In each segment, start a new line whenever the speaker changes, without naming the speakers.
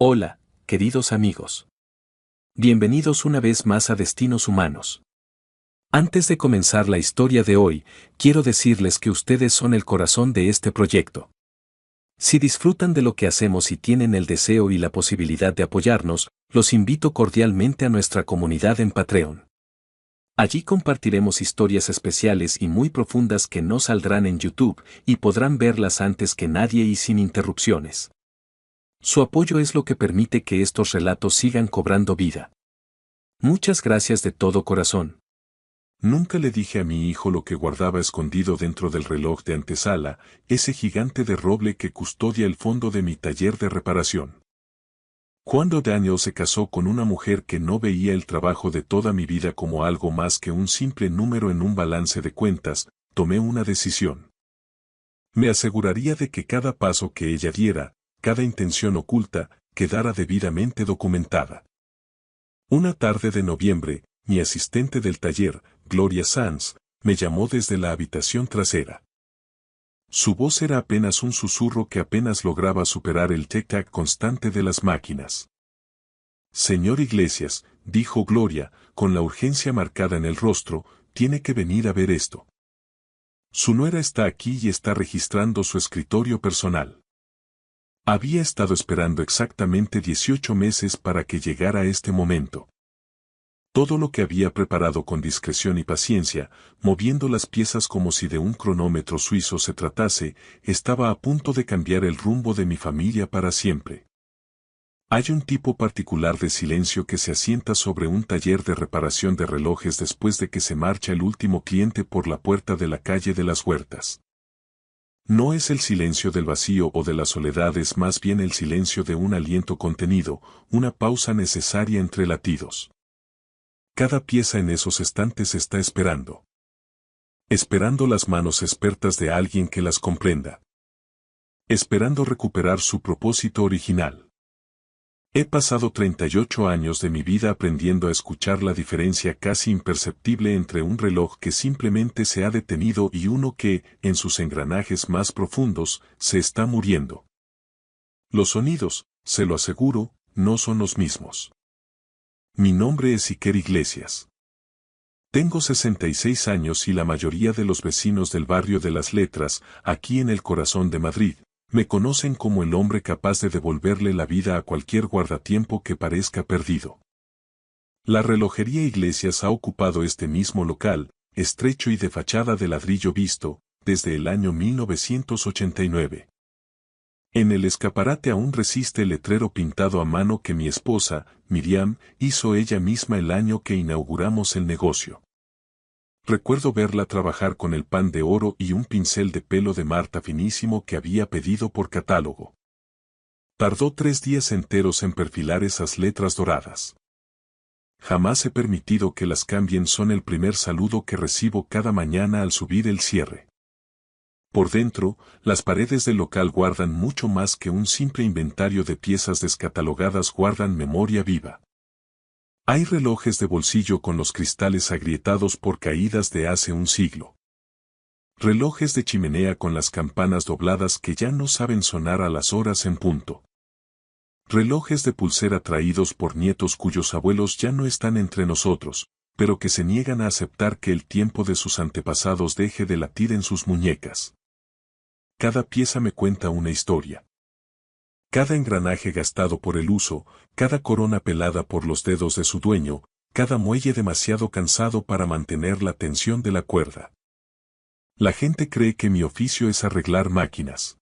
Hola, queridos amigos. Bienvenidos una vez más a Destinos Humanos. Antes de comenzar la historia de hoy, quiero decirles que ustedes son el corazón de este proyecto. Si disfrutan de lo que hacemos y tienen el deseo y la posibilidad de apoyarnos, los invito cordialmente a nuestra comunidad en Patreon. Allí compartiremos historias especiales y muy profundas que no saldrán en YouTube y podrán verlas antes que nadie y sin interrupciones. Su apoyo es lo que permite que estos relatos sigan cobrando vida. Muchas gracias de todo corazón.
Nunca le dije a mi hijo lo que guardaba escondido dentro del reloj de antesala, ese gigante de roble que custodia el fondo de mi taller de reparación. Cuando Daniel se casó con una mujer que no veía el trabajo de toda mi vida como algo más que un simple número en un balance de cuentas, tomé una decisión. Me aseguraría de que cada paso que ella diera, cada intención oculta, quedara debidamente documentada. Una tarde de noviembre, mi asistente del taller, Gloria Sanz, me llamó desde la habitación trasera. Su voz era apenas un susurro que apenas lograba superar el tic-tac constante de las máquinas. Señor Iglesias, dijo Gloria, con la urgencia marcada en el rostro, tiene que venir a ver esto. Su nuera está aquí y está registrando su escritorio personal. Había estado esperando exactamente 18 meses para que llegara este momento. Todo lo que había preparado con discreción y paciencia, moviendo las piezas como si de un cronómetro suizo se tratase, estaba a punto de cambiar el rumbo de mi familia para siempre. Hay un tipo particular de silencio que se asienta sobre un taller de reparación de relojes después de que se marcha el último cliente por la puerta de la calle de las Huertas. No es el silencio del vacío o de la soledad, es más bien el silencio de un aliento contenido, una pausa necesaria entre latidos. Cada pieza en esos estantes está esperando. Esperando las manos expertas de alguien que las comprenda. Esperando recuperar su propósito original. He pasado 38 años de mi vida aprendiendo a escuchar la diferencia casi imperceptible entre un reloj que simplemente se ha detenido y uno que, en sus engranajes más profundos, se está muriendo. Los sonidos, se lo aseguro, no son los mismos. Mi nombre es Iker Iglesias. Tengo 66 años y la mayoría de los vecinos del barrio de las Letras, aquí en el corazón de Madrid, me conocen como el hombre capaz de devolverle la vida a cualquier guardatiempo que parezca perdido. La relojería Iglesias ha ocupado este mismo local, estrecho y de fachada de ladrillo visto, desde el año 1989. En el escaparate aún resiste el letrero pintado a mano que mi esposa, Miriam, hizo ella misma el año que inauguramos el negocio. Recuerdo verla trabajar con el pan de oro y un pincel de pelo de Marta finísimo que había pedido por catálogo. Tardó 3 días enteros en perfilar esas letras doradas. Jamás he permitido que las cambien, son el primer saludo que recibo cada mañana al subir el cierre. Por dentro, las paredes del local guardan mucho más que un simple inventario de piezas descatalogadas, guardan memoria viva. Hay relojes de bolsillo con los cristales agrietados por caídas de hace un siglo. Relojes de chimenea con las campanas dobladas que ya no saben sonar a las horas en punto. Relojes de pulsera traídos por nietos cuyos abuelos ya no están entre nosotros, pero que se niegan a aceptar que el tiempo de sus antepasados deje de latir en sus muñecas. Cada pieza me cuenta una historia. Cada engranaje gastado por el uso, cada corona pelada por los dedos de su dueño, cada muelle demasiado cansado para mantener la tensión de la cuerda. La gente cree que mi oficio es arreglar máquinas.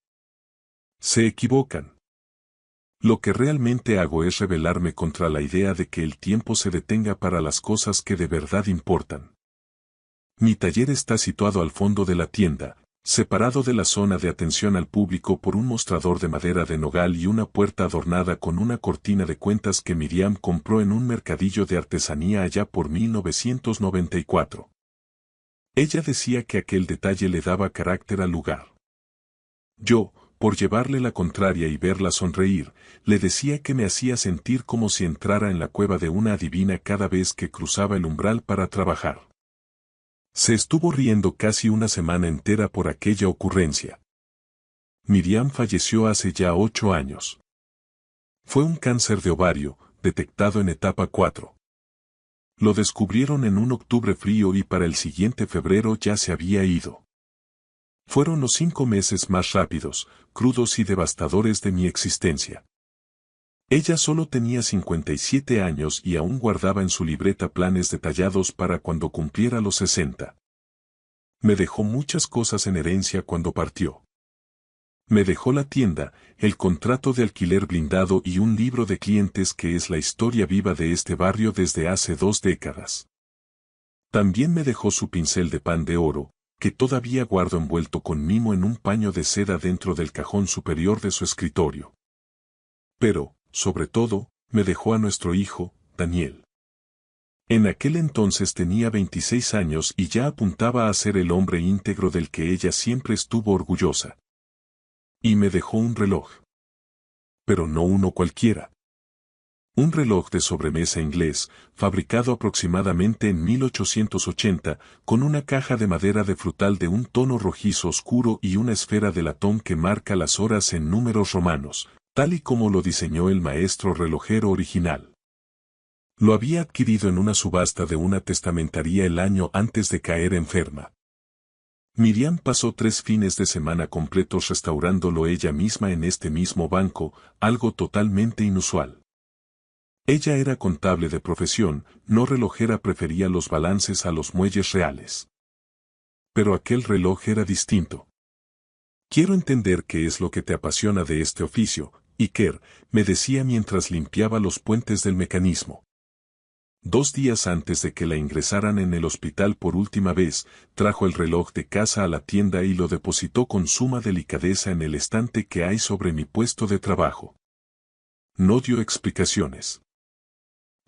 Se equivocan. Lo que realmente hago es rebelarme contra la idea de que el tiempo se detenga para las cosas que de verdad importan. Mi taller está situado al fondo de la tienda, separado de la zona de atención al público por un mostrador de madera de nogal y una puerta adornada con una cortina de cuentas que Miriam compró en un mercadillo de artesanía allá por 1994. Ella decía que aquel detalle le daba carácter al lugar. Yo, por llevarle la contraria y verla sonreír, le decía que me hacía sentir como si entrara en la cueva de una adivina cada vez que cruzaba el umbral para trabajar. Se estuvo riendo casi una semana entera por aquella ocurrencia. Miriam falleció hace ya 8 años. Fue un cáncer de ovario, detectado en etapa 4. Lo descubrieron en un octubre frío y para el siguiente febrero ya se había ido. Fueron los 5 meses más rápidos, crudos y devastadores de mi existencia. Ella solo tenía 57 años y aún guardaba en su libreta planes detallados para cuando cumpliera los 60. Me dejó muchas cosas en herencia cuando partió. Me dejó la tienda, el contrato de alquiler blindado y un libro de clientes que es la historia viva de este barrio desde hace 2 décadas. También me dejó su pincel de pan de oro, que todavía guardo envuelto con mimo en un paño de seda dentro del cajón superior de su escritorio. Pero, sobre todo, me dejó a nuestro hijo, Daniel. En aquel entonces tenía 26 años y ya apuntaba a ser el hombre íntegro del que ella siempre estuvo orgullosa. Y me dejó un reloj. Pero no uno cualquiera. Un reloj de sobremesa inglés, fabricado aproximadamente en 1880, con una caja de madera de frutal de un tono rojizo oscuro y una esfera de latón que marca las horas en números romanos, tal y como lo diseñó el maestro relojero original. Lo había adquirido en una subasta de una testamentaría el año antes de caer enferma. Miriam pasó 3 fines de semana completos restaurándolo ella misma en este mismo banco, algo totalmente inusual. Ella era contable de profesión, no relojera, prefería los balances a los muelles reales. Pero aquel reloj era distinto. Quiero entender qué es lo que te apasiona de este oficio, Iker, me decía mientras limpiaba los puentes del mecanismo. 2 días antes de que la ingresaran en el hospital por última vez, trajo el reloj de casa a la tienda y lo depositó con suma delicadeza en el estante que hay sobre mi puesto de trabajo. No dio explicaciones.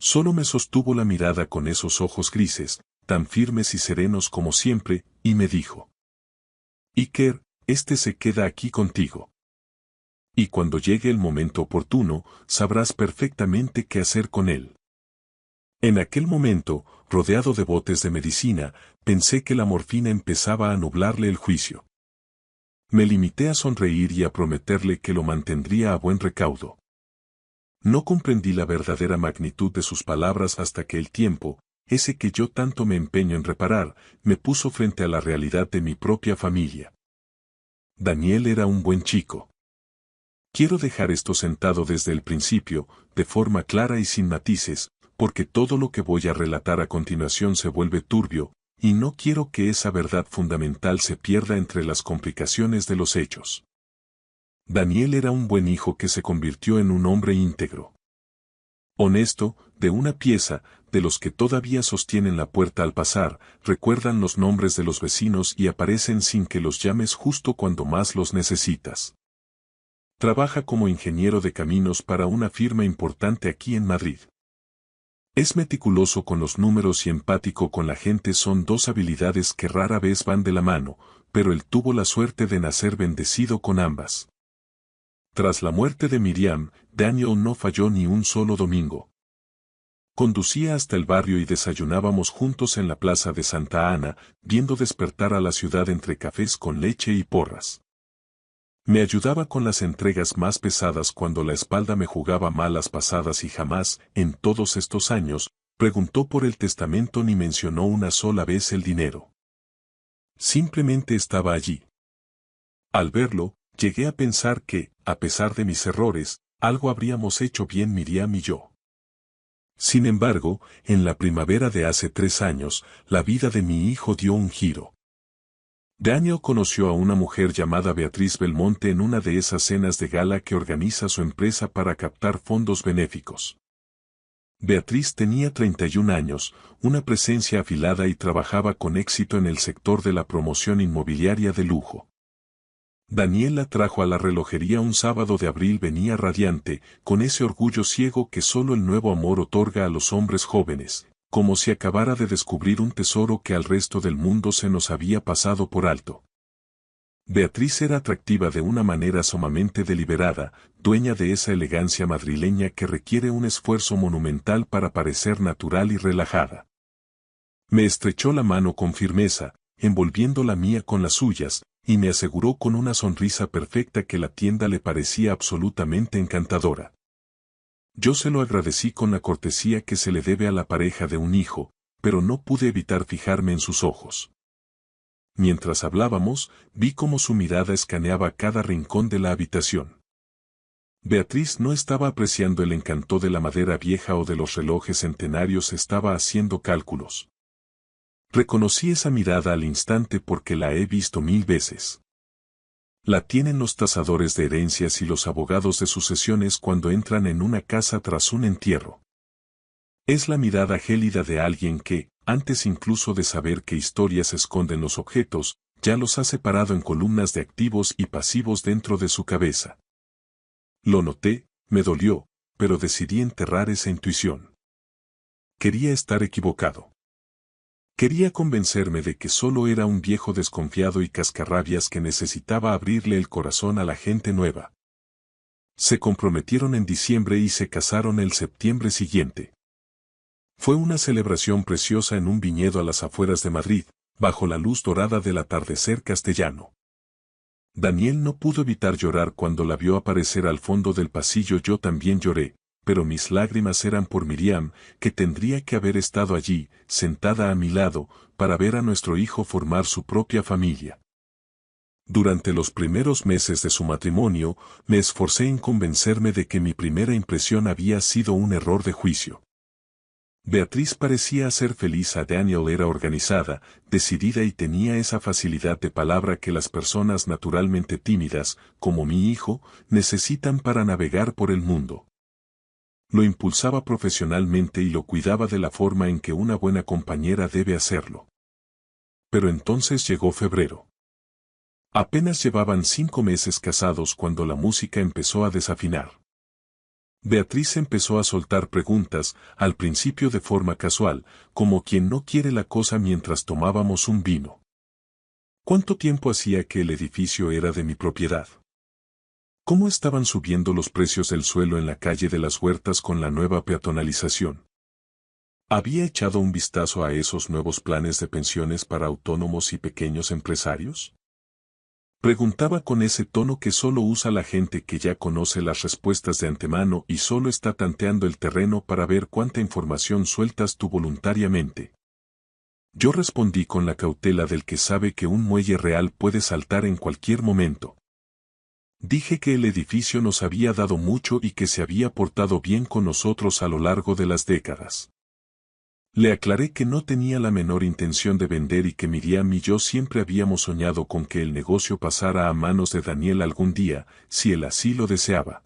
Solo me sostuvo la mirada con esos ojos grises, tan firmes y serenos como siempre, y me dijo: Iker, este se queda aquí contigo. Y cuando llegue el momento oportuno, sabrás perfectamente qué hacer con él. En aquel momento, rodeado de botes de medicina, pensé que la morfina empezaba a nublarle el juicio. Me limité a sonreír y a prometerle que lo mantendría a buen recaudo. No comprendí la verdadera magnitud de sus palabras hasta que el tiempo, ese que yo tanto me empeño en reparar, me puso frente a la realidad de mi propia familia. Daniel era un buen chico. Quiero dejar esto sentado desde el principio, de forma clara y sin matices, porque todo lo que voy a relatar a continuación se vuelve turbio, y no quiero que esa verdad fundamental se pierda entre las complicaciones de los hechos. Daniel era un buen hijo que se convirtió en un hombre íntegro. Honesto, de una pieza, de los que todavía sostienen la puerta al pasar, recuerdan los nombres de los vecinos y aparecen sin que los llames justo cuando más los necesitas. Trabaja como ingeniero de caminos para una firma importante aquí en Madrid. Es meticuloso con los números y empático con la gente, son 2 habilidades que rara vez van de la mano, pero él tuvo la suerte de nacer bendecido con ambas. Tras la muerte de Miriam, Daniel no falló ni un solo domingo. Conducía hasta el barrio y desayunábamos juntos en la plaza de Santa Ana, viendo despertar a la ciudad entre cafés con leche y porras. Me ayudaba con las entregas más pesadas cuando la espalda me jugaba malas pasadas y jamás, en todos estos años, preguntó por el testamento ni mencionó una sola vez el dinero. Simplemente estaba allí. Al verlo, llegué a pensar que, a pesar de mis errores, algo habríamos hecho bien Miriam y yo. Sin embargo, en la primavera de hace 3 años, la vida de mi hijo dio un giro. Daniel conoció a una mujer llamada Beatriz Belmonte en una de esas cenas de gala que organiza su empresa para captar fondos benéficos. Beatriz tenía 31 años, una presencia afilada y trabajaba con éxito en el sector de la promoción inmobiliaria de lujo. Daniel la trajo a la relojería un sábado de abril, venía radiante, con ese orgullo ciego que solo el nuevo amor otorga a los hombres jóvenes, como si acabara de descubrir un tesoro que al resto del mundo se nos había pasado por alto. Beatriz era atractiva de una manera sumamente deliberada, dueña de esa elegancia madrileña que requiere un esfuerzo monumental para parecer natural y relajada. Me estrechó la mano con firmeza, envolviendo la mía con las suyas, y me aseguró con una sonrisa perfecta que la tienda le parecía absolutamente encantadora. Yo se lo agradecí con la cortesía que se le debe a la pareja de un hijo, pero no pude evitar fijarme en sus ojos. Mientras hablábamos, vi cómo su mirada escaneaba cada rincón de la habitación. Beatriz no estaba apreciando el encanto de la madera vieja o de los relojes centenarios, estaba haciendo cálculos. Reconocí esa mirada al instante porque la he visto 1000 veces. La tienen los tasadores de herencias y los abogados de sucesiones cuando entran en una casa tras un entierro. Es la mirada gélida de alguien que, antes incluso de saber qué historias esconden los objetos, ya los ha separado en columnas de activos y pasivos dentro de su cabeza. Lo noté, me dolió, pero decidí enterrar esa intuición. Quería estar equivocado. Quería convencerme de que solo era un viejo desconfiado y cascarrabias que necesitaba abrirle el corazón a la gente nueva. Se comprometieron en diciembre y se casaron el septiembre siguiente. Fue una celebración preciosa en un viñedo a las afueras de Madrid, bajo la luz dorada del atardecer castellano. Daniel no pudo evitar llorar cuando la vio aparecer al fondo del pasillo. Yo también lloré, pero mis lágrimas eran por Miriam, que tendría que haber estado allí, sentada a mi lado, para ver a nuestro hijo formar su propia familia. Durante los primeros meses de su matrimonio, me esforcé en convencerme de que mi primera impresión había sido un error de juicio. Beatriz parecía hacer feliz a Daniel, era organizada, decidida y tenía esa facilidad de palabra que las personas naturalmente tímidas, como mi hijo, necesitan para navegar por el mundo. Lo impulsaba profesionalmente y lo cuidaba de la forma en que una buena compañera debe hacerlo. Pero entonces llegó febrero. Apenas llevaban 5 meses casados cuando la música empezó a desafinar. Beatriz empezó a soltar preguntas, al principio de forma casual, como quien no quiere la cosa mientras tomábamos un vino. ¿Cuánto tiempo hacía que el edificio era de mi propiedad? ¿Cómo estaban subiendo los precios del suelo en la calle de las Huertas con la nueva peatonalización? ¿Había echado un vistazo a esos nuevos planes de pensiones para autónomos y pequeños empresarios? Preguntaba con ese tono que solo usa la gente que ya conoce las respuestas de antemano y solo está tanteando el terreno para ver cuánta información sueltas tú voluntariamente. Yo respondí con la cautela del que sabe que un muelle real puede saltar en cualquier momento. Dije que el edificio nos había dado mucho y que se había portado bien con nosotros a lo largo de las décadas. Le aclaré que no tenía la menor intención de vender y que Miriam y yo siempre habíamos soñado con que el negocio pasara a manos de Daniel algún día, si él así lo deseaba.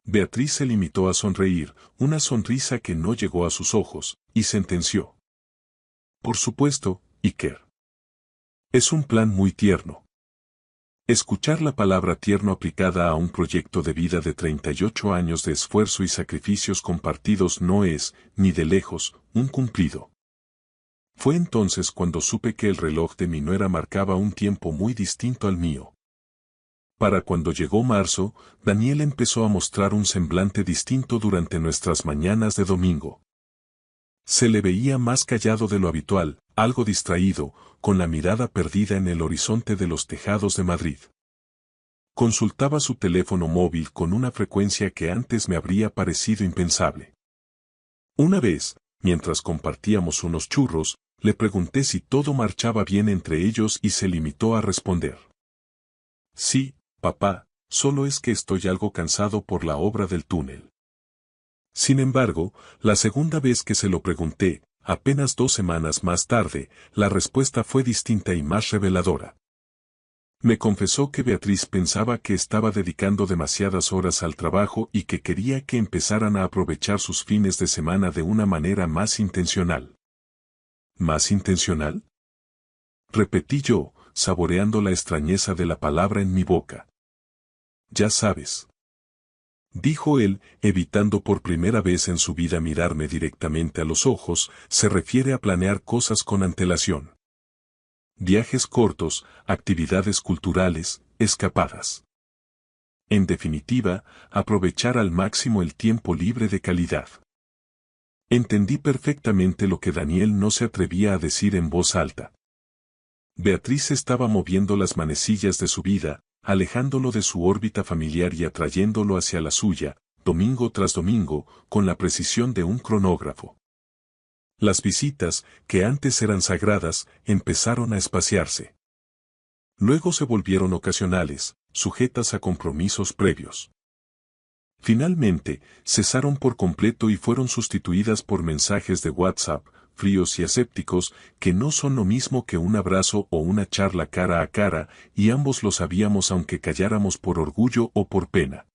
Beatriz se limitó a sonreír, una sonrisa que no llegó a sus ojos, y sentenció: Por supuesto, Iker. Es un plan muy tierno. Escuchar la palabra tierno aplicada a un proyecto de vida de 38 años de esfuerzo y sacrificios compartidos no es, ni de lejos, un cumplido. Fue entonces cuando supe que el reloj de mi nuera marcaba un tiempo muy distinto al mío. Para cuando llegó marzo, Daniel empezó a mostrar un semblante distinto durante nuestras mañanas de domingo. Se le veía más callado de lo habitual, algo distraído, con la mirada perdida en el horizonte de los tejados de Madrid. Consultaba su teléfono móvil con una frecuencia que antes me habría parecido impensable. Una vez, mientras compartíamos unos churros, le pregunté si todo marchaba bien entre ellos y se limitó a responder: Sí, papá, solo es que estoy algo cansado por la obra del túnel. Sin embargo, la segunda vez que se lo pregunté, apenas 2 semanas más tarde, la respuesta fue distinta y más reveladora. Me confesó que Beatriz pensaba que estaba dedicando demasiadas horas al trabajo y que quería que empezaran a aprovechar sus fines de semana de una manera más intencional. ¿Más intencional? Repetí yo, saboreando la extrañeza de la palabra en mi boca. Ya sabes. Dijo él, evitando por primera vez en su vida mirarme directamente a los ojos, se refiere a planear cosas con antelación. Viajes cortos, actividades culturales, escapadas. En definitiva, aprovechar al máximo el tiempo libre de calidad. Entendí perfectamente lo que Daniel no se atrevía a decir en voz alta. Beatriz estaba moviendo las manecillas de su vida, alejándolo de su órbita familiar y atrayéndolo hacia la suya, domingo tras domingo, con la precisión de un cronógrafo. Las visitas, que antes eran sagradas, empezaron a espaciarse. Luego se volvieron ocasionales, sujetas a compromisos previos. Finalmente, cesaron por completo y fueron sustituidas por mensajes de WhatsApp, fríos y asépticos, que no son lo mismo que un abrazo o una charla cara a cara, y ambos lo sabíamos aunque calláramos por orgullo o por pena.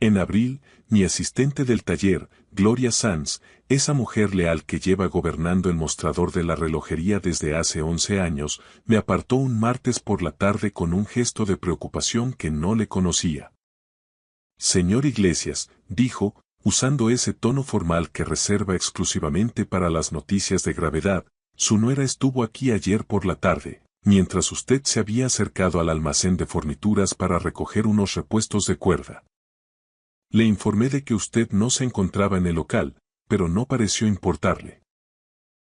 En abril, mi asistente del taller, Gloria Sanz, esa mujer leal que lleva gobernando el mostrador de la relojería desde hace 11 años, me apartó un martes por la tarde con un gesto de preocupación que no le conocía. Señor Iglesias, dijo, usando ese tono formal que reserva exclusivamente para las noticias de gravedad, su nuera estuvo aquí ayer por la tarde, mientras usted se había acercado al almacén de fornituras para recoger unos repuestos de cuerda. Le informé de que usted no se encontraba en el local, pero no pareció importarle.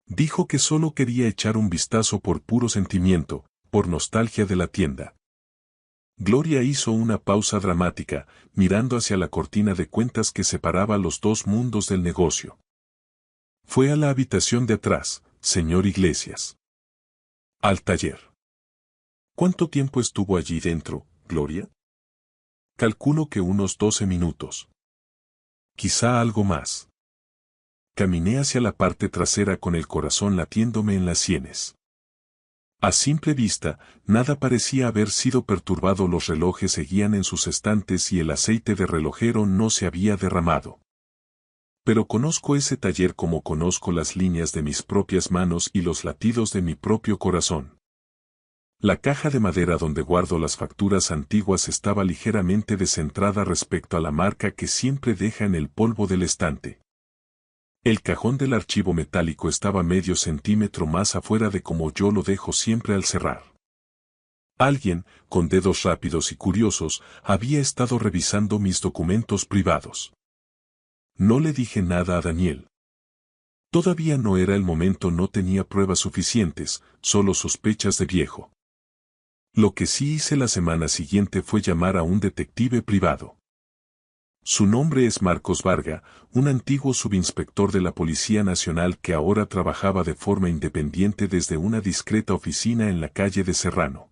Dijo que solo quería echar un vistazo por puro sentimiento, por nostalgia de la tienda. Gloria hizo una pausa dramática, mirando hacia la cortina de cuentas que separaba los dos mundos del negocio. Fue a la habitación de atrás, señor Iglesias. Al taller. ¿Cuánto tiempo estuvo allí dentro, Gloria? Calculo que unos 12 minutos. Quizá algo más. Caminé hacia la parte trasera con el corazón latiéndome en las sienes. A simple vista, nada parecía haber sido perturbado, los relojes seguían en sus estantes y el aceite de relojero no se había derramado. Pero conozco ese taller como conozco las líneas de mis propias manos y los latidos de mi propio corazón. La caja de madera donde guardo las facturas antiguas estaba ligeramente descentrada respecto a la marca que siempre deja en el polvo del estante. El cajón del archivo metálico estaba medio centímetro más afuera de como yo lo dejo siempre al cerrar. Alguien, con dedos rápidos y curiosos, había estado revisando mis documentos privados. No le dije nada a Daniel. Todavía no era el momento, no tenía pruebas suficientes, solo sospechas de viejo. Lo que sí hice la semana siguiente fue llamar a un detective privado. Su nombre es Marcos Varga, un antiguo subinspector de la Policía Nacional que ahora trabajaba de forma independiente desde una discreta oficina en la calle de Serrano.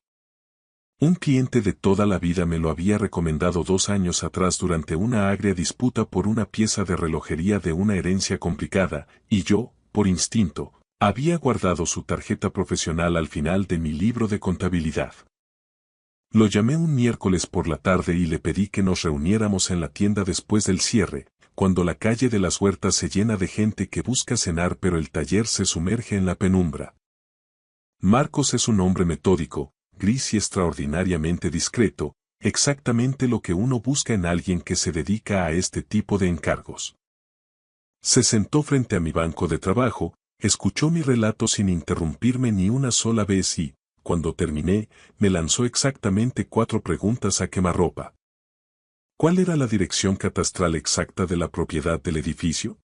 Un cliente de toda la vida me lo había recomendado 2 años atrás durante una agria disputa por una pieza de relojería de una herencia complicada, y yo, por instinto, había guardado su tarjeta profesional al final de mi libro de contabilidad. Lo llamé un miércoles por la tarde y le pedí que nos reuniéramos en la tienda después del cierre, cuando la calle de las Huertas se llena de gente que busca cenar pero el taller se sumerge en la penumbra. Marcos es un hombre metódico, gris y extraordinariamente discreto, exactamente lo que uno busca en alguien que se dedica a este tipo de encargos. Se sentó frente a mi banco de trabajo, escuchó mi relato sin interrumpirme ni una sola vez y, cuando terminé, me lanzó exactamente 4 preguntas a quemarropa. ¿Cuál era la dirección catastral exacta de la propiedad del edificio?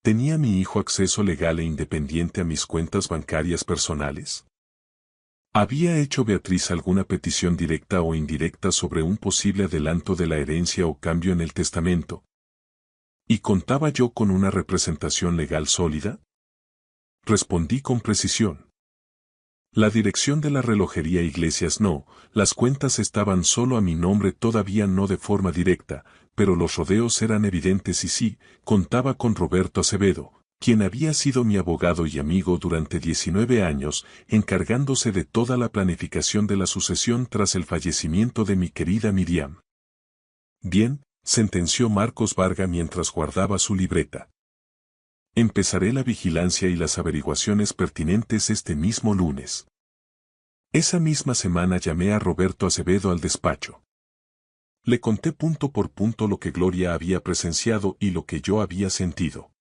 ¿Tenía mi hijo acceso legal e independiente a mis cuentas bancarias personales? ¿Había hecho Beatriz alguna petición directa o indirecta sobre un posible adelanto de la herencia o cambio en el testamento? ¿Y contaba yo con una representación legal sólida? Respondí con precisión. La dirección de la relojería Iglesias no, las cuentas estaban solo a mi nombre, todavía no de forma directa, pero los rodeos eran evidentes y sí, contaba con Roberto Acevedo, quien había sido mi abogado y amigo durante 19 años, encargándose de toda la planificación de la sucesión tras el fallecimiento de mi querida Miriam. Bien, sentenció Marcos Varga mientras guardaba su libreta. Empezaré la vigilancia y las averiguaciones pertinentes este mismo lunes. Esa misma semana llamé a Roberto Acevedo al despacho. Le conté punto por punto lo que Gloria había presenciado y lo que yo había sentido.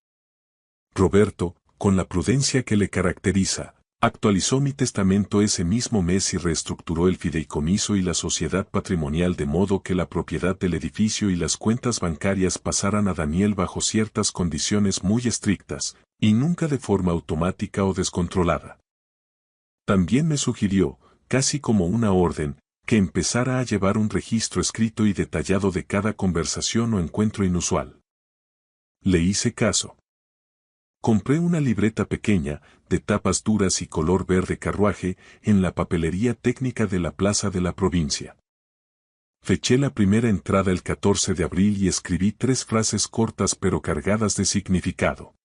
Roberto, con la prudencia que le caracteriza, actualizó mi testamento ese mismo mes y reestructuró el fideicomiso y la sociedad patrimonial de modo que la propiedad del edificio y las cuentas bancarias pasaran a Daniel bajo ciertas condiciones muy estrictas, y nunca de forma automática o descontrolada. También me sugirió, casi como una orden, que empezara a llevar un registro escrito y detallado de cada conversación o encuentro inusual. Le hice caso. Compré una libreta pequeña, de tapas duras y color verde carruaje, en la papelería técnica de la plaza de la provincia. Feché la primera entrada el 14 de abril y escribí 3 frases cortas pero cargadas de significado.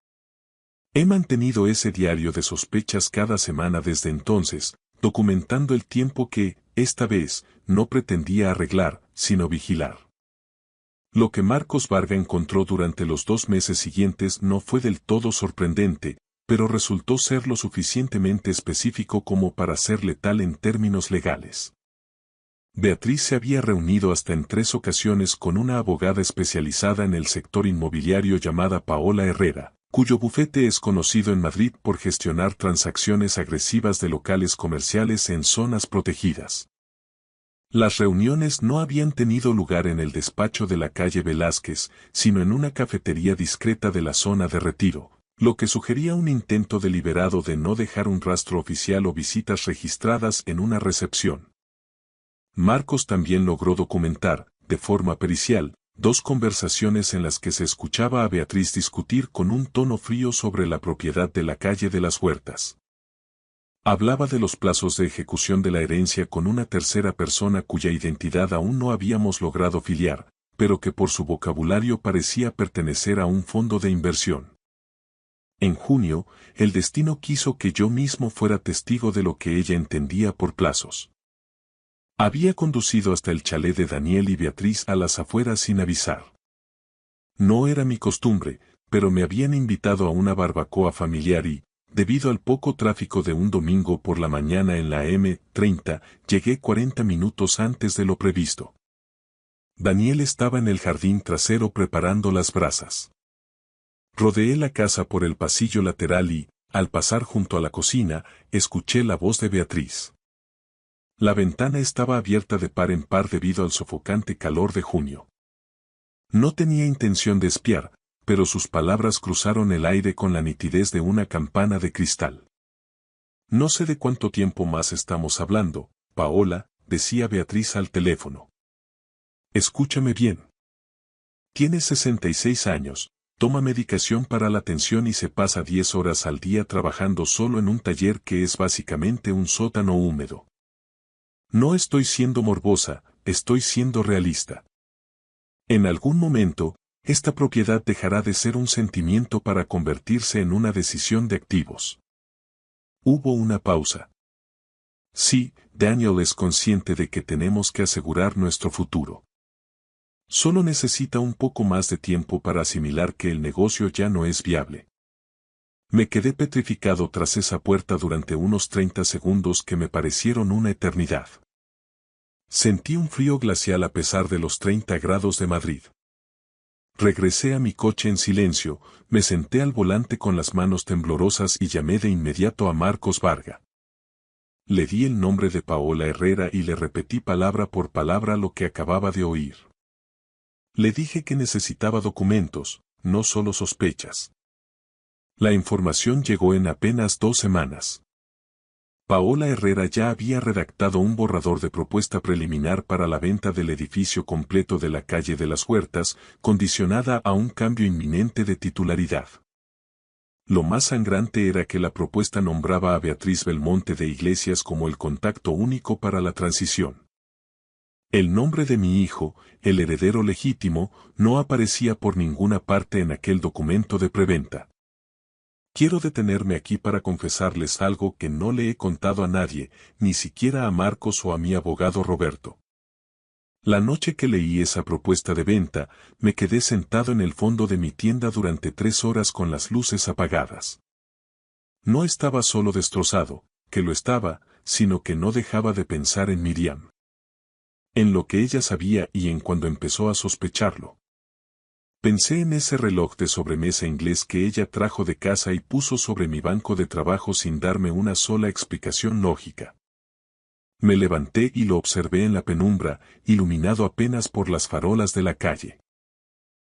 He mantenido ese diario de sospechas cada semana desde entonces, documentando el tiempo que, esta vez, no pretendía arreglar, sino vigilar. Lo que Marcos Varga encontró durante los 2 meses siguientes no fue del todo sorprendente, pero resultó ser lo suficientemente específico como para ser letal en términos legales. Beatriz se había reunido hasta en 3 ocasiones con una abogada especializada en el sector inmobiliario llamada Paola Herrera, cuyo bufete es conocido en Madrid por gestionar transacciones agresivas de locales comerciales en zonas protegidas. Las reuniones no habían tenido lugar en el despacho de la calle Velázquez, sino en una cafetería discreta de la zona de Retiro, lo que sugería un intento deliberado de no dejar un rastro oficial o visitas registradas en una recepción. Marcos también logró documentar, de forma pericial, 2 conversaciones en las que se escuchaba a Beatriz discutir con un tono frío sobre la propiedad de la calle de las Huertas. Hablaba de los plazos de ejecución de la herencia con una tercera persona cuya identidad aún no habíamos logrado filiar, pero que por su vocabulario parecía pertenecer a un fondo de inversión. En junio, el destino quiso que yo mismo fuera testigo de lo que ella entendía por plazos. Había conducido hasta el chalet de Daniel y Beatriz a las afueras sin avisar. No era mi costumbre, pero me habían invitado a una barbacoa familiar y, debido al poco tráfico de un domingo por la mañana en la M30, llegué 40 minutos antes de lo previsto. Daniel estaba en el jardín trasero preparando las brasas. Rodeé la casa por el pasillo lateral y, al pasar junto a la cocina, escuché la voz de Beatriz. La ventana estaba abierta de par en par debido al sofocante calor de junio. No tenía intención de espiar, pero sus palabras cruzaron el aire con la nitidez de una campana de cristal. No sé de cuánto tiempo más estamos hablando, Paola, decía Beatriz al teléfono. Escúchame bien. Tienes 66 años, toma medicación para la tensión y se pasa 10 horas al día trabajando solo en un taller que es básicamente un sótano húmedo. No estoy siendo morbosa, estoy siendo realista. En algún momento, esta propiedad dejará de ser un sentimiento para convertirse en una decisión de activos. Hubo una pausa. Sí, Daniel es consciente de que tenemos que asegurar nuestro futuro. Solo necesita un poco más de tiempo para asimilar que el negocio ya no es viable. Me quedé petrificado tras esa puerta durante unos 30 segundos que me parecieron una eternidad. Sentí un frío glacial a pesar de los 30 grados de Madrid. Regresé a mi coche en silencio, me senté al volante con las manos temblorosas y llamé de inmediato a Marcos Varga. Le di el nombre de Paola Herrera y le repetí palabra por palabra lo que acababa de oír. Le dije que necesitaba documentos, no solo sospechas. La información llegó en apenas 2 semanas. Paola Herrera ya había redactado un borrador de propuesta preliminar para la venta del edificio completo de la calle de las Huertas, condicionada a un cambio inminente de titularidad. Lo más sangrante era que la propuesta nombraba a Beatriz Belmonte de Iglesias como el contacto único para la transición. El nombre de mi hijo, el heredero legítimo, no aparecía por ninguna parte en aquel documento de preventa. Quiero detenerme aquí para confesarles algo que no le he contado a nadie, ni siquiera a Marcos o a mi abogado Roberto. La noche que leí esa propuesta de venta, me quedé sentado en el fondo de mi tienda durante 3 horas con las luces apagadas. No estaba solo destrozado, que lo estaba, sino que no dejaba de pensar en Miriam. En lo que ella sabía y en cuando empezó a sospecharlo. Pensé en ese reloj de sobremesa inglés que ella trajo de casa y puso sobre mi banco de trabajo sin darme una sola explicación lógica. Me levanté y lo observé en la penumbra, iluminado apenas por las farolas de la calle.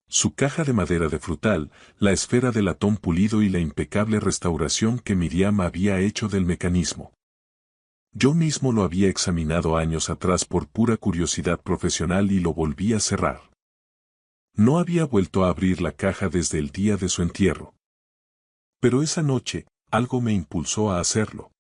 Su caja de madera de frutal, la esfera de latón pulido y la impecable restauración que Miriam había hecho del mecanismo. Yo mismo lo había examinado años atrás por pura curiosidad profesional y lo volví a cerrar. No había vuelto a abrir la caja desde el día de su entierro. Pero esa noche, algo me impulsó a hacerlo.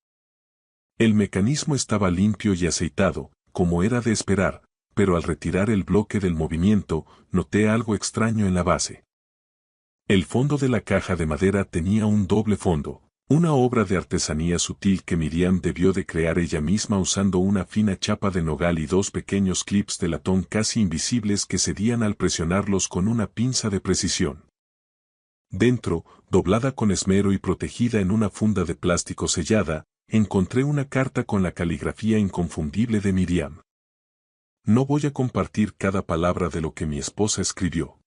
El mecanismo estaba limpio y aceitado, como era de esperar, pero al retirar el bloque del movimiento, noté algo extraño en la base. El fondo de la caja de madera tenía un doble fondo, una obra de artesanía sutil que Miriam debió de crear ella misma usando una fina chapa de nogal y dos pequeños clips de latón casi invisibles que cedían al presionarlos con una pinza de precisión. Dentro, doblada con esmero y protegida en una funda de plástico sellada, encontré una carta con la caligrafía inconfundible de Miriam. No voy a compartir cada palabra de lo que mi esposa escribió.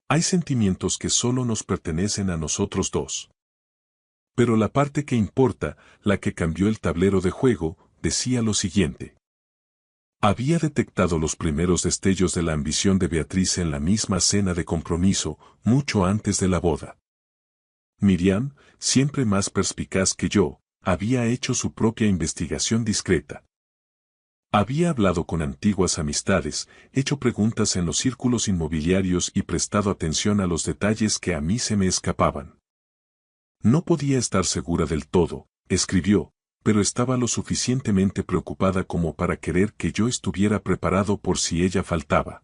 Hay sentimientos que solo nos pertenecen a nosotros dos. Pero la parte que importa, la que cambió el tablero de juego, decía lo siguiente. Había detectado los primeros destellos de la ambición de Beatriz en la misma cena de compromiso, mucho antes de la boda. Miriam, siempre más perspicaz que yo, había hecho su propia investigación discreta. Había hablado con antiguas amistades, hecho preguntas en los círculos inmobiliarios y prestado atención a los detalles que a mí se me escapaban. No podía estar segura del todo, escribió, pero estaba lo suficientemente preocupada como para querer que yo estuviera preparado por si ella faltaba.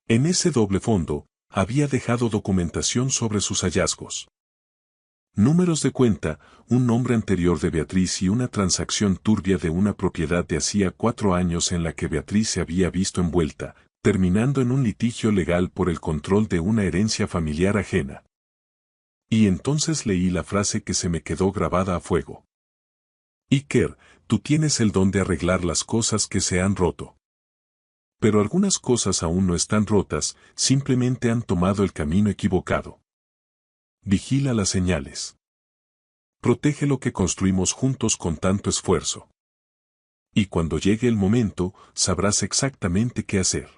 En ese doble fondo, había dejado documentación sobre sus hallazgos. Números de cuenta, un nombre anterior de Beatriz y una transacción turbia de una propiedad de hacía 4 años en la que Beatriz se había visto envuelta, terminando en un litigio legal por el control de una herencia familiar ajena. Y entonces leí la frase que se me quedó grabada a fuego. Iker, tú tienes el don de arreglar las cosas que se han roto. Pero algunas cosas aún no están rotas, simplemente han tomado el camino equivocado. Vigila las señales. Protege lo que construimos juntos con tanto esfuerzo. Y cuando llegue el momento, sabrás exactamente qué hacer.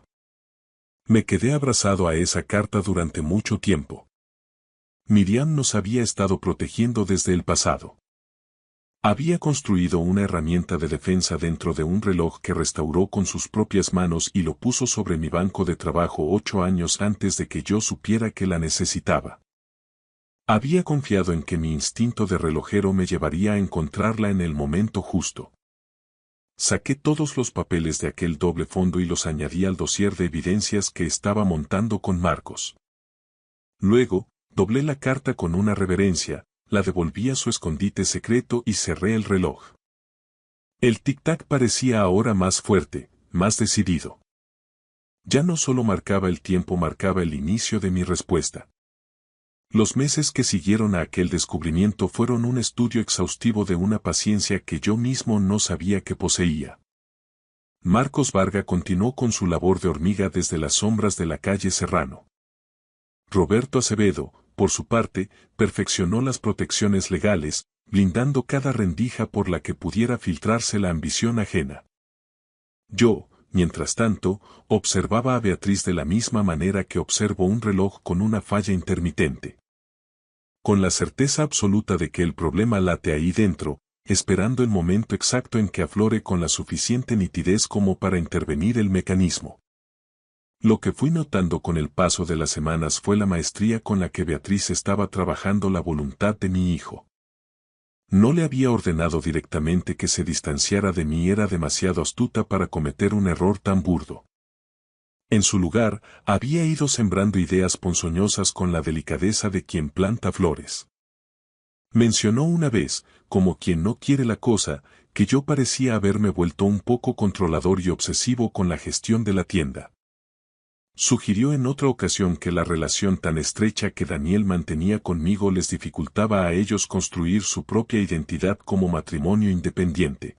Me quedé abrazado a esa carta durante mucho tiempo. Miriam nos había estado protegiendo desde el pasado. Había construido una herramienta de defensa dentro de un reloj que restauró con sus propias manos y lo puso sobre mi banco de trabajo 8 años antes de que yo supiera que la necesitaba. Había confiado en que mi instinto de relojero me llevaría a encontrarla en el momento justo. Saqué todos los papeles de aquel doble fondo y los añadí al dossier de evidencias que estaba montando con Marcos. Luego, doblé la carta con una reverencia, la devolví a su escondite secreto y cerré el reloj. El tic-tac parecía ahora más fuerte, más decidido. Ya no solo marcaba el tiempo, marcaba el inicio de mi respuesta. Los meses que siguieron a aquel descubrimiento fueron un estudio exhaustivo de una paciencia que yo mismo no sabía que poseía. Marcos Varga continuó con su labor de hormiga desde las sombras de la calle Serrano. Roberto Acevedo, por su parte, perfeccionó las protecciones legales, blindando cada rendija por la que pudiera filtrarse la ambición ajena. Yo, mientras tanto, observaba a Beatriz de la misma manera que observo un reloj con una falla intermitente. Con la certeza absoluta de que el problema late ahí dentro, esperando el momento exacto en que aflore con la suficiente nitidez como para intervenir el mecanismo. Lo que fui notando con el paso de las semanas fue la maestría con la que Beatriz estaba trabajando la voluntad de mi hijo. No le había ordenado directamente que se distanciara de mí, era demasiado astuta para cometer un error tan burdo. En su lugar, había ido sembrando ideas ponzoñosas con la delicadeza de quien planta flores. Mencionó una vez, como quien no quiere la cosa, que yo parecía haberme vuelto un poco controlador y obsesivo con la gestión de la tienda. Sugirió en otra ocasión que la relación tan estrecha que Daniel mantenía conmigo les dificultaba a ellos construir su propia identidad como matrimonio independiente.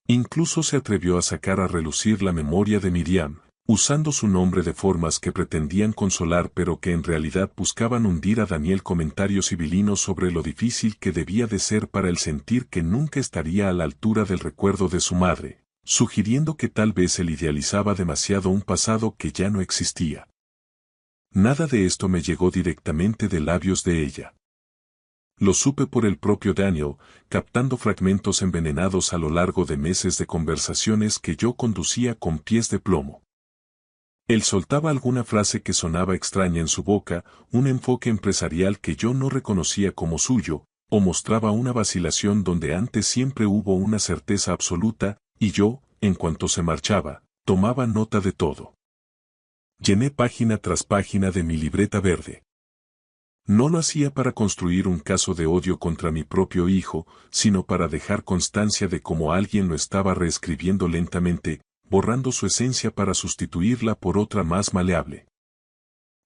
Incluso se atrevió a sacar a relucir la memoria de Miriam, usando su nombre de formas que pretendían consolar pero que en realidad buscaban hundir a Daniel, comentarios civilinos sobre lo difícil que debía de ser para él sentir que nunca estaría a la altura del recuerdo de su madre, sugiriendo que tal vez él idealizaba demasiado un pasado que ya no existía. Nada de esto me llegó directamente de labios de ella. Lo supe por el propio Daniel, captando fragmentos envenenados a lo largo de meses de conversaciones que yo conducía con pies de plomo. Él soltaba alguna frase que sonaba extraña en su boca, un enfoque empresarial que yo no reconocía como suyo, o mostraba una vacilación donde antes siempre hubo una certeza absoluta, y yo, en cuanto se marchaba, tomaba nota de todo. Llené página tras página de mi libreta verde. No lo hacía para construir un caso de odio contra mi propio hijo, sino para dejar constancia de cómo alguien lo estaba reescribiendo lentamente, borrando su esencia para sustituirla por otra más maleable.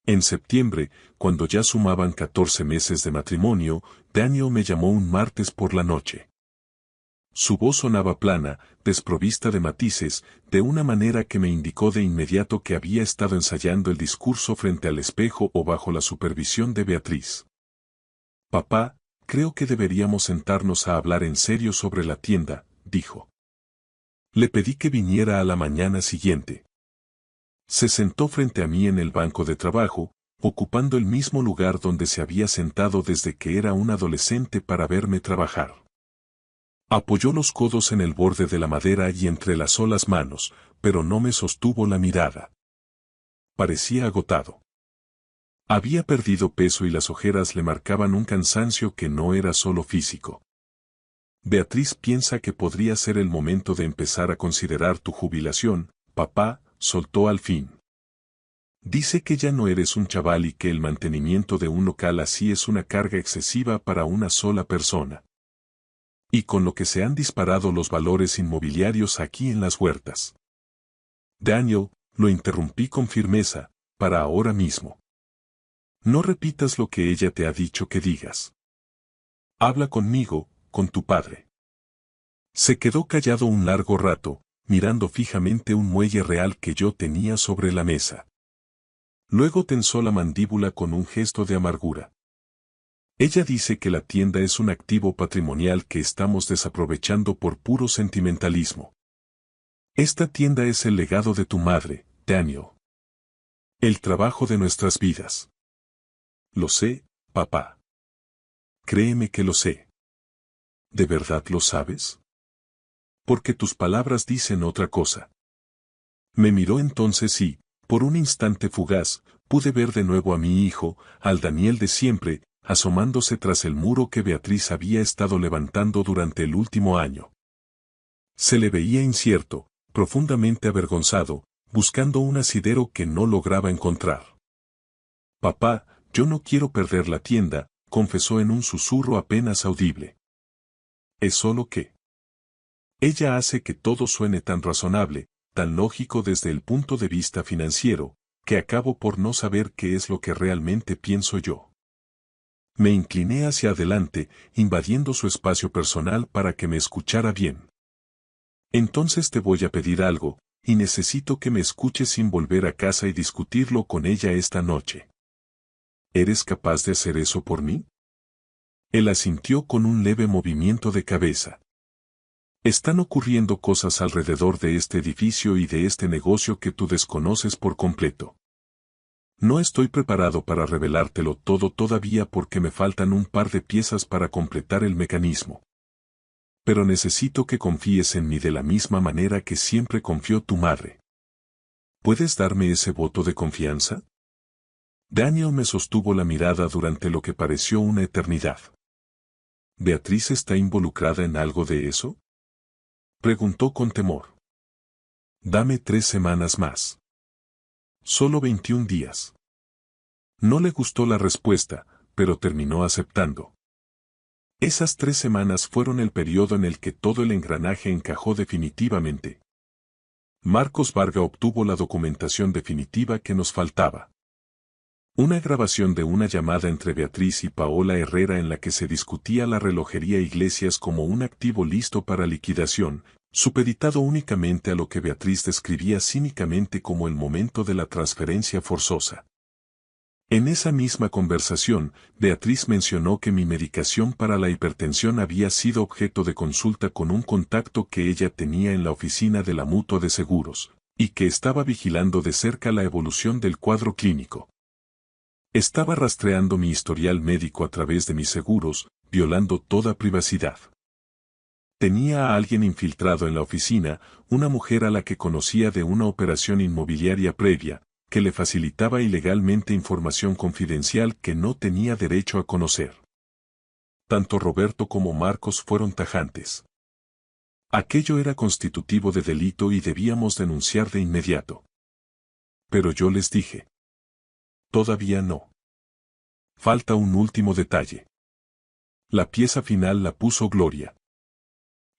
En septiembre, cuando ya sumaban 14 meses de matrimonio, Daniel me llamó un martes por la noche. Su voz sonaba plana, desprovista de matices, de una manera que me indicó de inmediato que había estado ensayando el discurso frente al espejo o bajo la supervisión de Beatriz. Papá, creo que deberíamos sentarnos a hablar en serio sobre la tienda, dijo. Le pedí que viniera a la mañana siguiente. Se sentó frente a mí en el banco de trabajo, ocupando el mismo lugar donde se había sentado desde que era un adolescente para verme trabajar. Apoyó los codos en el borde de la madera y entrelazó las manos, pero no me sostuvo la mirada. Parecía agotado. Había perdido peso y las ojeras le marcaban un cansancio que no era solo físico. Beatriz piensa que podría ser el momento de empezar a considerar tu jubilación, papá, soltó al fin. Dice que ya no eres un chaval y que el mantenimiento de un local así es una carga excesiva para una sola persona. Y con lo que se han disparado los valores inmobiliarios aquí en las huertas. Daniel, lo interrumpí con firmeza, para ahora mismo. No repitas lo que ella te ha dicho que digas. Habla conmigo, con tu padre. Se quedó callado un largo rato, mirando fijamente un muelle real que yo tenía sobre la mesa. Luego tensó la mandíbula con un gesto de amargura. Ella dice que la tienda es un activo patrimonial que estamos desaprovechando por puro sentimentalismo. Esta tienda es el legado de tu madre, Daniel. El trabajo de nuestras vidas. Lo sé, papá. Créeme que lo sé. ¿De verdad lo sabes? Porque tus palabras dicen otra cosa. Me miró entonces y, por un instante fugaz, pude ver de nuevo a mi hijo, al Daniel de siempre, asomándose tras el muro que Beatriz había estado levantando durante el último año. Se le veía incierto, profundamente avergonzado, buscando un asidero que no lograba encontrar. Papá, yo no quiero perder la tienda, confesó en un susurro apenas audible. Es solo que... Ella hace que todo suene tan razonable, tan lógico desde el punto de vista financiero, que acabo por no saber qué es lo que realmente pienso yo. Me incliné hacia adelante, invadiendo su espacio personal para que me escuchara bien. Entonces te voy a pedir algo, y necesito que me escuches sin volver a casa y discutirlo con ella esta noche. ¿Eres capaz de hacer eso por mí? Él asintió con un leve movimiento de cabeza. Están ocurriendo cosas alrededor de este edificio y de este negocio que tú desconoces por completo. No estoy preparado para revelártelo todo todavía porque me faltan un par de piezas para completar el mecanismo. Pero necesito que confíes en mí de la misma manera que siempre confió tu madre. ¿Puedes darme ese voto de confianza? Daniel me sostuvo la mirada durante lo que pareció una eternidad. ¿Beatriz está involucrada en algo de eso? Preguntó con temor. Dame 3 semanas más. Solo 21 días. No le gustó la respuesta, pero terminó aceptando. Esas 3 semanas fueron el periodo en el que todo el engranaje encajó definitivamente. Marcos Varga obtuvo la documentación definitiva que nos faltaba. Una grabación de una llamada entre Beatriz y Paola Herrera en la que se discutía la relojería Iglesias como un activo listo para liquidación, supeditado únicamente a lo que Beatriz describía cínicamente como el momento de la transferencia forzosa. En esa misma conversación, Beatriz mencionó que mi medicación para la hipertensión había sido objeto de consulta con un contacto que ella tenía en la oficina de la Mutua de Seguros, y que estaba vigilando de cerca la evolución del cuadro clínico. Estaba rastreando mi historial médico a través de mis seguros, violando toda privacidad. Tenía a alguien infiltrado en la oficina, una mujer a la que conocía de una operación inmobiliaria previa, que le facilitaba ilegalmente información confidencial que no tenía derecho a conocer. Tanto Roberto como Marcos fueron tajantes. Aquello era constitutivo de delito y debíamos denunciar de inmediato. Pero yo les dije. Todavía no. Falta un último detalle. La pieza final la puso Gloria.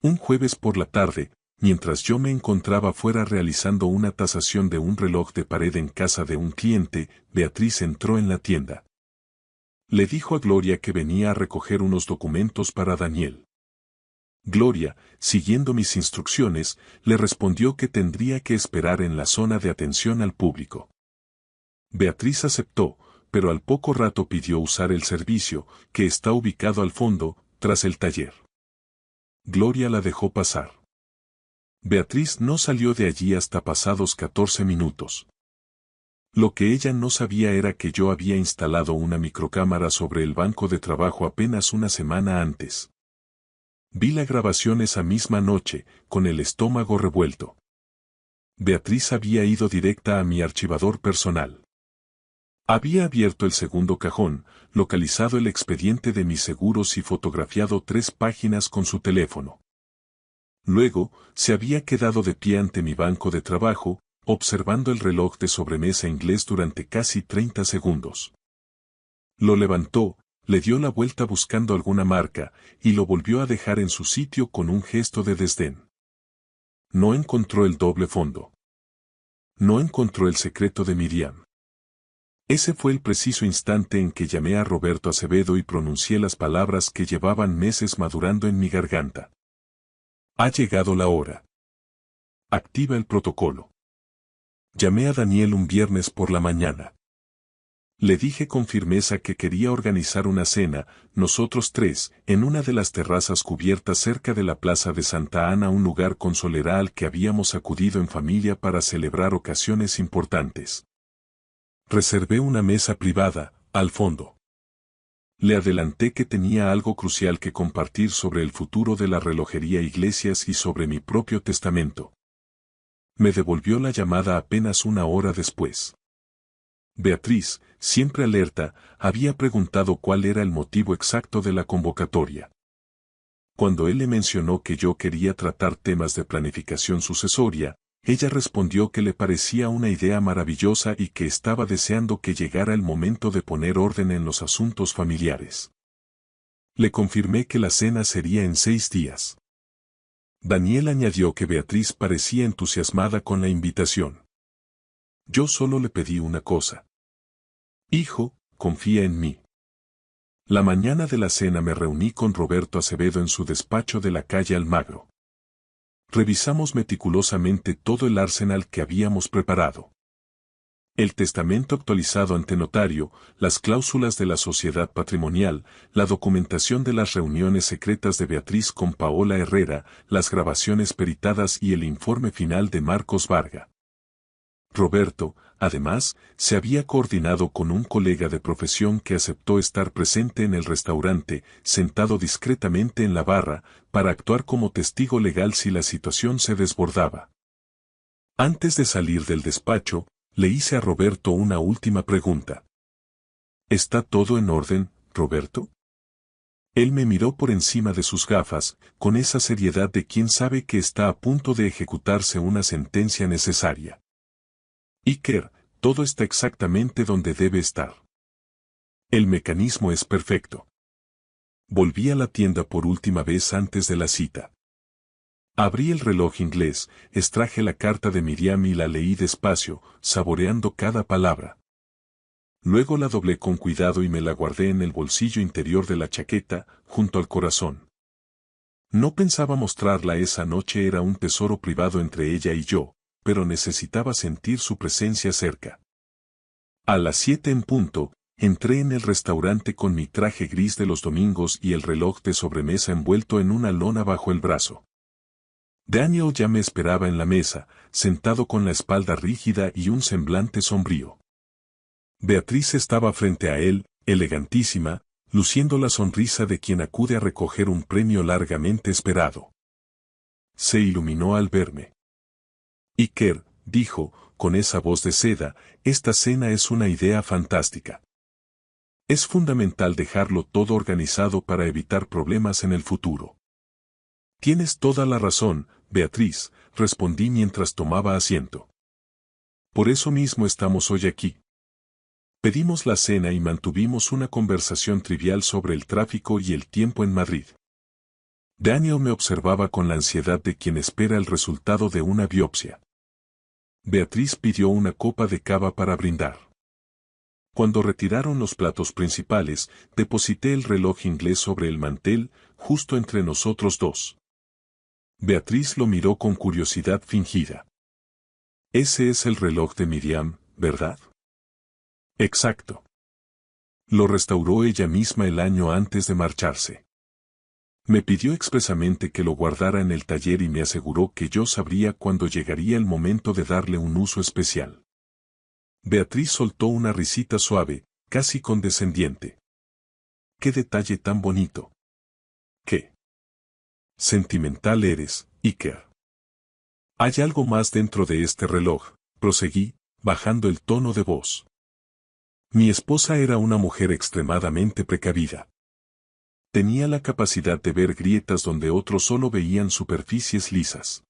Un jueves por la tarde, mientras yo me encontraba fuera realizando una tasación de un reloj de pared en casa de un cliente, Beatriz entró en la tienda. Le dijo a Gloria que venía a recoger unos documentos para Daniel. Gloria, siguiendo mis instrucciones, le respondió que tendría que esperar en la zona de atención al público. Beatriz aceptó, pero al poco rato pidió usar el servicio, que está ubicado al fondo, tras el taller. Gloria la dejó pasar. Beatriz no salió de allí hasta pasados 14 minutos. Lo que ella no sabía era que yo había instalado una microcámara sobre el banco de trabajo apenas una semana antes. Vi la grabación esa misma noche, con el estómago revuelto. Beatriz había ido directa a mi archivador personal. Había abierto el segundo cajón, localizado el expediente de mis seguros y fotografiado 3 páginas con su teléfono. Luego, se había quedado de pie ante mi banco de trabajo, observando el reloj de sobremesa inglés durante casi 30 segundos. Lo levantó, le dio la vuelta buscando alguna marca, y lo volvió a dejar en su sitio con un gesto de desdén. No encontró el doble fondo. No encontró el secreto de Miriam. Ese fue el preciso instante en que llamé a Roberto Acevedo y pronuncié las palabras que llevaban meses madurando en mi garganta. Ha llegado la hora. Activa el protocolo. Llamé a Daniel un viernes por la mañana. Le dije con firmeza que quería organizar una cena, nosotros 3, en una de las terrazas cubiertas cerca de la Plaza de Santa Ana, un lugar con soledad al que habíamos acudido en familia para celebrar ocasiones importantes. Reservé una mesa privada, al fondo. Le adelanté que tenía algo crucial que compartir sobre el futuro de la relojería Iglesias y sobre mi propio testamento. Me devolvió la llamada apenas una hora después. Beatriz, siempre alerta, había preguntado cuál era el motivo exacto de la convocatoria. Cuando él le mencionó que yo quería tratar temas de planificación sucesoria, ella respondió que le parecía una idea maravillosa y que estaba deseando que llegara el momento de poner orden en los asuntos familiares. Le confirmé que la cena sería en 6 días. Daniel añadió que Beatriz parecía entusiasmada con la invitación. Yo solo le pedí una cosa. Hijo, confía en mí. La mañana de la cena me reuní con Roberto Acevedo en su despacho de la calle Almagro. Revisamos meticulosamente todo el arsenal que habíamos preparado. El testamento actualizado ante notario, las cláusulas de la sociedad patrimonial, la documentación de las reuniones secretas de Beatriz con Paola Herrera, las grabaciones peritadas y el informe final de Marcos Varga. Roberto, además, se había coordinado con un colega de profesión que aceptó estar presente en el restaurante, sentado discretamente en la barra, para actuar como testigo legal si la situación se desbordaba. Antes de salir del despacho, le hice a Roberto una última pregunta. ¿Está todo en orden, Roberto? Él me miró por encima de sus gafas, con esa seriedad de quien sabe que está a punto de ejecutarse una sentencia necesaria. Iker, todo está exactamente donde debe estar. El mecanismo es perfecto. Volví a la tienda por última vez antes de la cita. Abrí el reloj inglés, extraje la carta de Miriam y la leí despacio, saboreando cada palabra. Luego la doblé con cuidado y me la guardé en el bolsillo interior de la chaqueta, junto al corazón. No pensaba mostrarla esa noche, era un tesoro privado entre ella y yo, pero necesitaba sentir su presencia cerca. A las 7 en punto, entré en el restaurante con mi traje gris de los domingos y el reloj de sobremesa envuelto en una lona bajo el brazo. Daniel ya me esperaba en la mesa, sentado con la espalda rígida y un semblante sombrío. Beatriz estaba frente a él, elegantísima, luciendo la sonrisa de quien acude a recoger un premio largamente esperado. Se iluminó al verme. Iker, dijo, con esa voz de seda, esta cena es una idea fantástica. Es fundamental dejarlo todo organizado para evitar problemas en el futuro. Tienes toda la razón, Beatriz, respondí mientras tomaba asiento. Por eso mismo estamos hoy aquí. Pedimos la cena y mantuvimos una conversación trivial sobre el tráfico y el tiempo en Madrid. Daniel me observaba con la ansiedad de quien espera el resultado de una biopsia. Beatriz pidió una copa de cava para brindar. Cuando retiraron los platos principales, deposité el reloj inglés sobre el mantel, justo entre nosotros dos. Beatriz lo miró con curiosidad fingida. Ese es el reloj de Miriam, ¿verdad? Exacto. Lo restauró ella misma el año antes de marcharse. Me pidió expresamente que lo guardara en el taller y me aseguró que yo sabría cuándo llegaría el momento de darle un uso especial. Beatriz soltó una risita suave, casi condescendiente. ¡Qué detalle tan bonito! ¡Qué sentimental eres, Iker! Hay algo más dentro de este reloj, proseguí, bajando el tono de voz. Mi esposa era una mujer extremadamente precavida. Tenía la capacidad de ver grietas donde otros solo veían superficies lisas.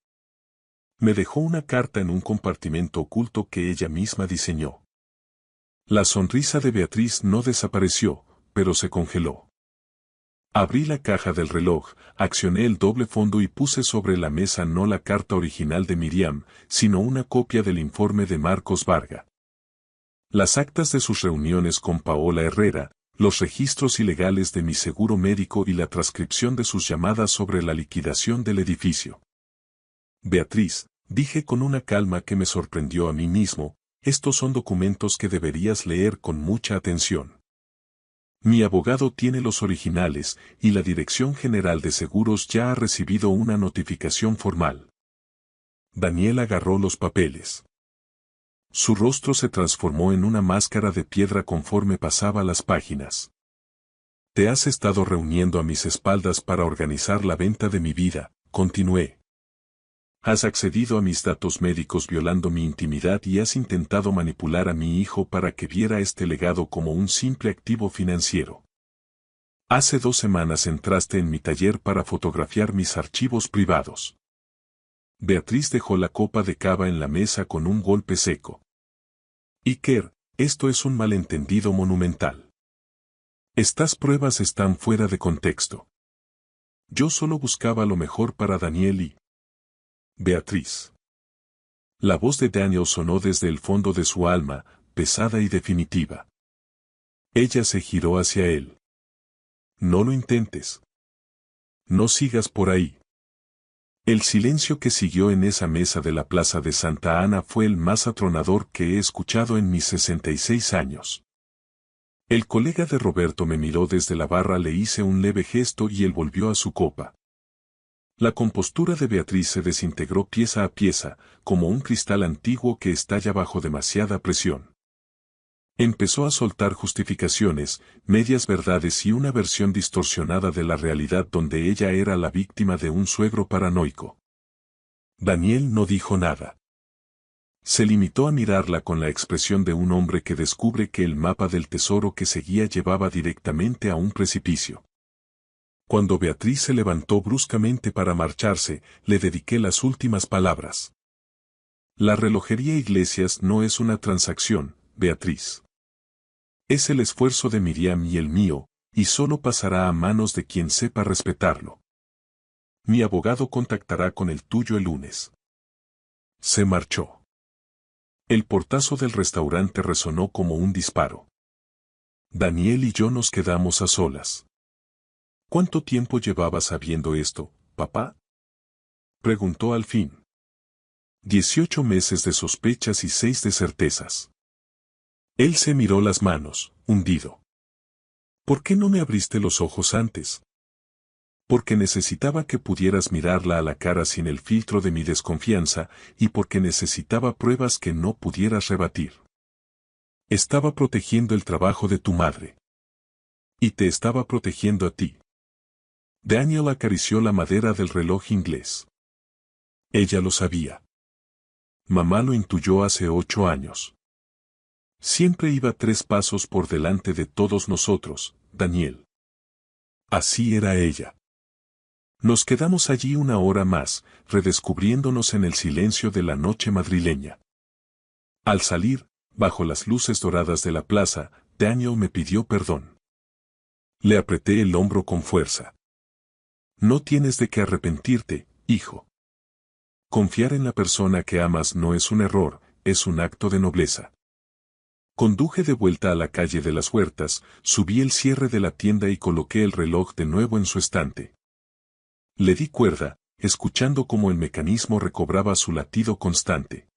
Me dejó una carta en un compartimento oculto que ella misma diseñó. La sonrisa de Beatriz no desapareció, pero se congeló. Abrí la caja del reloj, accioné el doble fondo y puse sobre la mesa no la carta original de Miriam, sino una copia del informe de Marcos Varga. Las actas de sus reuniones con Paola Herrera, los registros ilegales de mi seguro médico y la transcripción de sus llamadas sobre la liquidación del edificio. Beatriz, dije con una calma que me sorprendió a mí mismo, estos son documentos que deberías leer con mucha atención. Mi abogado tiene los originales y la Dirección General de Seguros ya ha recibido una notificación formal. Daniel agarró los papeles. Su rostro se transformó en una máscara de piedra conforme pasaba las páginas. Te has estado reuniendo a mis espaldas para organizar la venta de mi vida, continué. Has accedido a mis datos médicos violando mi intimidad y has intentado manipular a mi hijo para que viera este legado como un simple activo financiero. Hace 2 semanas entraste en mi taller para fotografiar mis archivos privados. Beatriz dejó la copa de cava en la mesa con un golpe seco. Iker, esto es un malentendido monumental. Estas pruebas están fuera de contexto. Yo solo buscaba lo mejor para Daniel y Beatriz. La voz de Daniel sonó desde el fondo de su alma, pesada y definitiva. Ella se giró hacia él. No lo intentes. No sigas por ahí. El silencio que siguió en esa mesa de la Plaza de Santa Ana fue el más atronador que he escuchado en mis 66 años. El colega de Roberto me miró desde la barra, le hice un leve gesto y él volvió a su copa. La compostura de Beatriz se desintegró pieza a pieza, como un cristal antiguo que estalla bajo demasiada presión. Empezó a soltar justificaciones, medias verdades y una versión distorsionada de la realidad donde ella era la víctima de un suegro paranoico. Daniel no dijo nada. Se limitó a mirarla con la expresión de un hombre que descubre que el mapa del tesoro que seguía llevaba directamente a un precipicio. Cuando Beatriz se levantó bruscamente para marcharse, le dediqué las últimas palabras. La relojería Iglesias no es una transacción, Beatriz. Es el esfuerzo de Miriam y el mío, y solo pasará a manos de quien sepa respetarlo. Mi abogado contactará con el tuyo el lunes. Se marchó. El portazo del restaurante resonó como un disparo. Daniel y yo nos quedamos a solas. ¿Cuánto tiempo llevabas sabiendo esto, papá? Preguntó al fin. 18 meses de sospechas y 6 de certezas. Él se miró las manos, hundido. ¿Por qué no me abriste los ojos antes? Porque necesitaba que pudieras mirarla a la cara sin el filtro de mi desconfianza, y porque necesitaba pruebas que no pudieras rebatir. Estaba protegiendo el trabajo de tu madre. Y te estaba protegiendo a ti. Daniel acarició la madera del reloj inglés. Ella lo sabía. Mamá lo intuyó hace 8 años. Siempre iba 3 pasos por delante de todos nosotros, Daniel. Así era ella. Nos quedamos allí 1 hora más, redescubriéndonos en el silencio de la noche madrileña. Al salir, bajo las luces doradas de la plaza, Daniel me pidió perdón. Le apreté el hombro con fuerza. No tienes de qué arrepentirte, hijo. Confiar en la persona que amas no es un error, es un acto de nobleza. Conduje de vuelta a la calle de las Huertas, subí el cierre de la tienda y coloqué el reloj de nuevo en su estante. Le di cuerda, escuchando cómo el mecanismo recobraba su latido constante.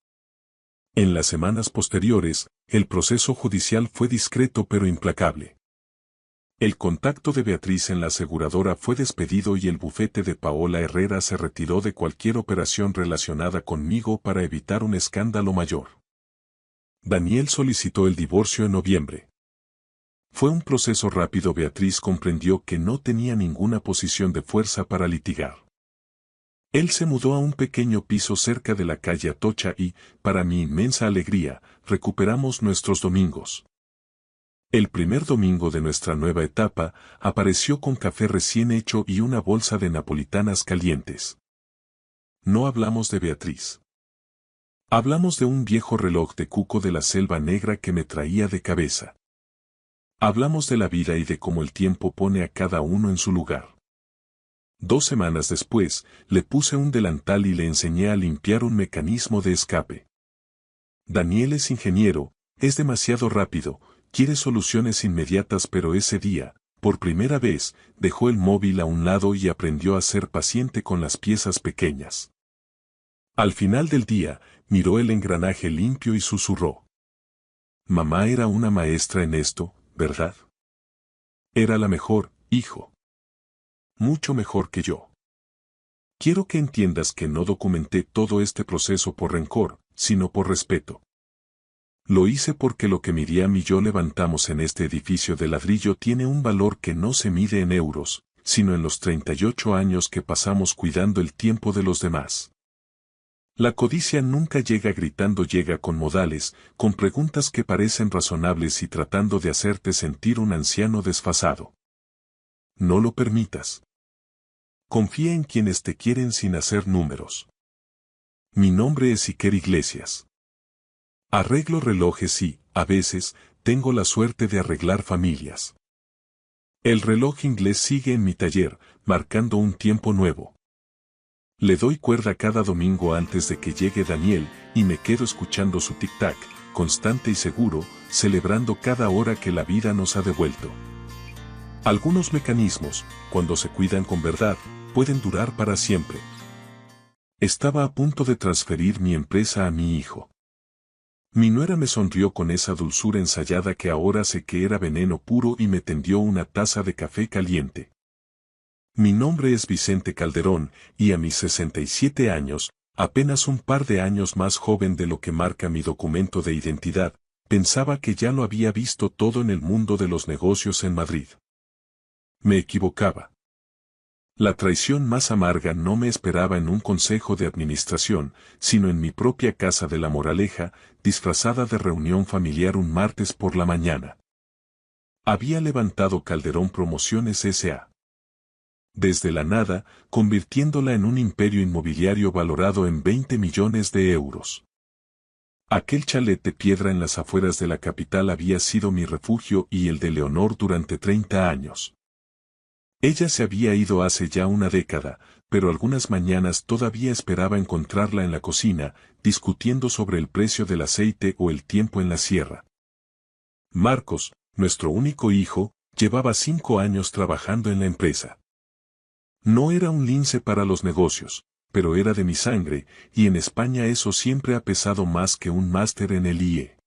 En las semanas posteriores, el proceso judicial fue discreto pero implacable. El contacto de Beatriz en la aseguradora fue despedido y el bufete de Paola Herrera se retiró de cualquier operación relacionada conmigo para evitar un escándalo mayor. Daniel solicitó el divorcio en noviembre. Fue un proceso rápido. Beatriz comprendió que no tenía ninguna posición de fuerza para litigar. Él se mudó a un pequeño piso cerca de la calle Atocha y, para mi inmensa alegría, recuperamos nuestros domingos. El primer domingo de nuestra nueva etapa, apareció con café recién hecho y una bolsa de napolitanas calientes. No hablamos de Beatriz. Hablamos de un viejo reloj de cuco de la selva negra que me traía de cabeza. Hablamos de la vida y de cómo el tiempo pone a cada uno en su lugar. 2 semanas después, le puse un delantal y le enseñé a limpiar un mecanismo de escape. Daniel es ingeniero, es demasiado rápido, quiere soluciones inmediatas, pero ese día, por primera vez, dejó el móvil a un lado y aprendió a ser paciente con las piezas pequeñas. Al final del día, miró el engranaje limpio y susurró. Mamá era una maestra en esto, ¿verdad? Era la mejor, hijo. Mucho mejor que yo. Quiero que entiendas que no documenté todo este proceso por rencor, sino por respeto. Lo hice porque lo que Miriam y yo levantamos en este edificio de ladrillo tiene un valor que no se mide en euros, sino en los 38 años que pasamos cuidando el tiempo de los demás. La codicia nunca llega gritando, llega con modales, con preguntas que parecen razonables y tratando de hacerte sentir un anciano desfasado. No lo permitas. Confía en quienes te quieren sin hacer números. Mi nombre es Iker Iglesias. Arreglo relojes y, a veces, tengo la suerte de arreglar familias. El reloj inglés sigue en mi taller, marcando un tiempo nuevo. Le doy cuerda cada domingo antes de que llegue Daniel, y me quedo escuchando su tic-tac, constante y seguro, celebrando cada hora que la vida nos ha devuelto. Algunos mecanismos, cuando se cuidan con verdad, pueden durar para siempre. Estaba a punto de transferir mi empresa a mi hijo. Mi nuera me sonrió con esa dulzura ensayada que ahora sé que era veneno puro y me tendió una taza de café caliente. Mi nombre es Vicente Calderón, y a mis 67 años, apenas un par de años más joven de lo que marca mi documento de identidad, pensaba que ya lo había visto todo en el mundo de los negocios en Madrid. Me equivocaba. La traición más amarga no me esperaba en un consejo de administración, sino en mi propia casa de La Moraleja, disfrazada de reunión familiar un martes por la mañana. Había levantado Calderón Promociones S.A. Desde la nada, convirtiéndola en un imperio inmobiliario valorado en 20 millones de euros. Aquel chalet de piedra en las afueras de la capital había sido mi refugio y el de Leonor durante 30 años. Ella se había ido hace ya una década, pero algunas mañanas todavía esperaba encontrarla en la cocina, discutiendo sobre el precio del aceite o el tiempo en la sierra. Marcos, nuestro único hijo, llevaba 5 años trabajando en la empresa. No era un lince para los negocios, pero era de mi sangre, y en España eso siempre ha pesado más que un máster en el IE.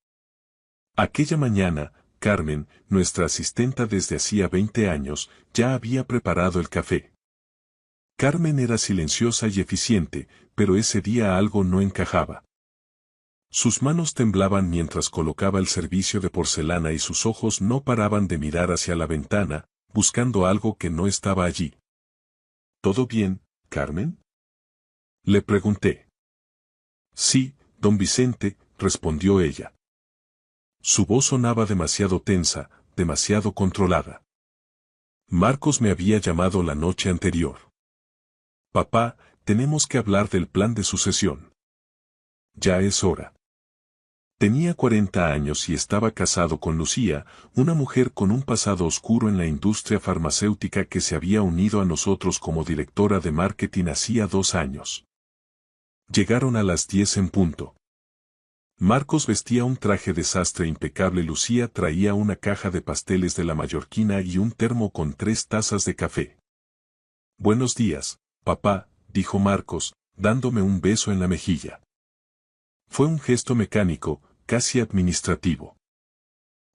Aquella mañana, Carmen, nuestra asistenta desde hacía 20 años, ya había preparado el café. Carmen era silenciosa y eficiente, pero ese día algo no encajaba. Sus manos temblaban mientras colocaba el servicio de porcelana y sus ojos no paraban de mirar hacia la ventana, buscando algo que no estaba allí. ¿Todo bien, Carmen? Le pregunté. Sí, don Vicente, respondió ella. Su voz sonaba demasiado tensa, demasiado controlada. Marcos me había llamado la noche anterior. Papá, tenemos que hablar del plan de sucesión. Ya es hora. Tenía 40 años y estaba casado con Lucía, una mujer con un pasado oscuro en la industria farmacéutica que se había unido a nosotros como directora de marketing hacía 2 años. Llegaron a las 10 en punto. Marcos vestía un traje de sastre impecable. Lucía traía una caja de pasteles de la Mallorquina y un termo con 3 tazas de café. Buenos días, papá, dijo Marcos, dándome un beso en la mejilla. Fue un gesto mecánico, casi administrativo.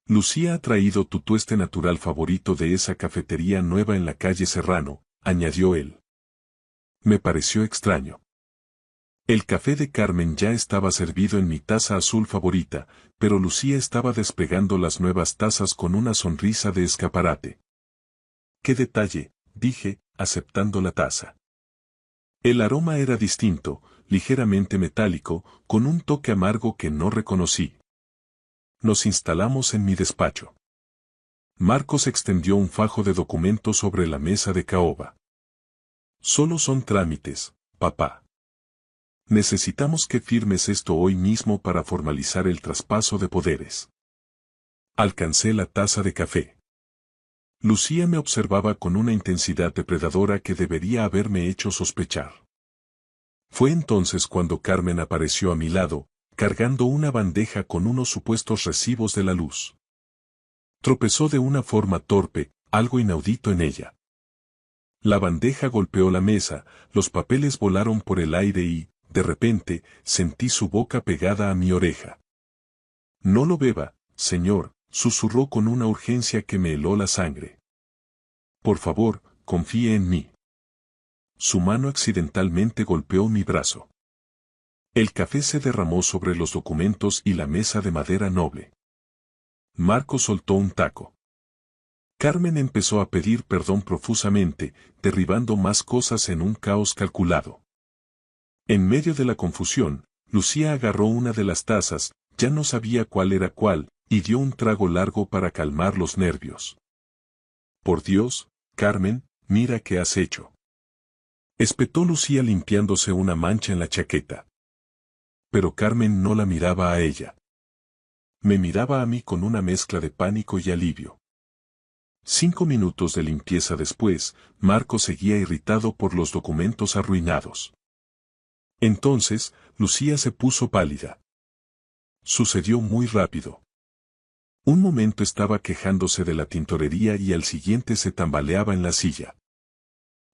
Lucía ha traído tu tueste natural favorito de esa cafetería nueva en la calle Serrano, añadió él. Me pareció extraño. El café de Carmen ya estaba servido en mi taza azul favorita, pero Lucía estaba desplegando las nuevas tazas con una sonrisa de escaparate. ¡Qué detalle!, dije, aceptando la taza. El aroma era distinto, ligeramente metálico, con un toque amargo que no reconocí. Nos instalamos en mi despacho. Marcos extendió un fajo de documentos sobre la mesa de caoba. Solo son trámites, papá. Necesitamos que firmes esto hoy mismo para formalizar el traspaso de poderes. Alcancé la taza de café. Lucía me observaba con una intensidad depredadora que debería haberme hecho sospechar. Fue entonces cuando Carmen apareció a mi lado, cargando una bandeja con unos supuestos recibos de la luz. Tropezó de una forma torpe, algo inaudito en ella. La bandeja golpeó la mesa, los papeles volaron por el aire y, de repente, sentí su boca pegada a mi oreja. No lo beba, señor, susurró con una urgencia que me heló la sangre. Por favor, confíe en mí. Su mano accidentalmente golpeó mi brazo. El café se derramó sobre los documentos y la mesa de madera noble. Marco soltó un taco. Carmen empezó a pedir perdón profusamente, derribando más cosas en un caos calculado. En medio de la confusión, Lucía agarró una de las tazas, ya no sabía cuál era cuál, y dio un trago largo para calmar los nervios. Por Dios, Carmen, mira qué has hecho. Espetó Lucía limpiándose una mancha en la chaqueta. Pero Carmen no la miraba a ella. Me miraba a mí con una mezcla de pánico y alivio. 5 minutos de limpieza después, Marco seguía irritado por los documentos arruinados. Entonces, Lucía se puso pálida. Sucedió muy rápido. Un momento estaba quejándose de la tintorería y al siguiente se tambaleaba en la silla.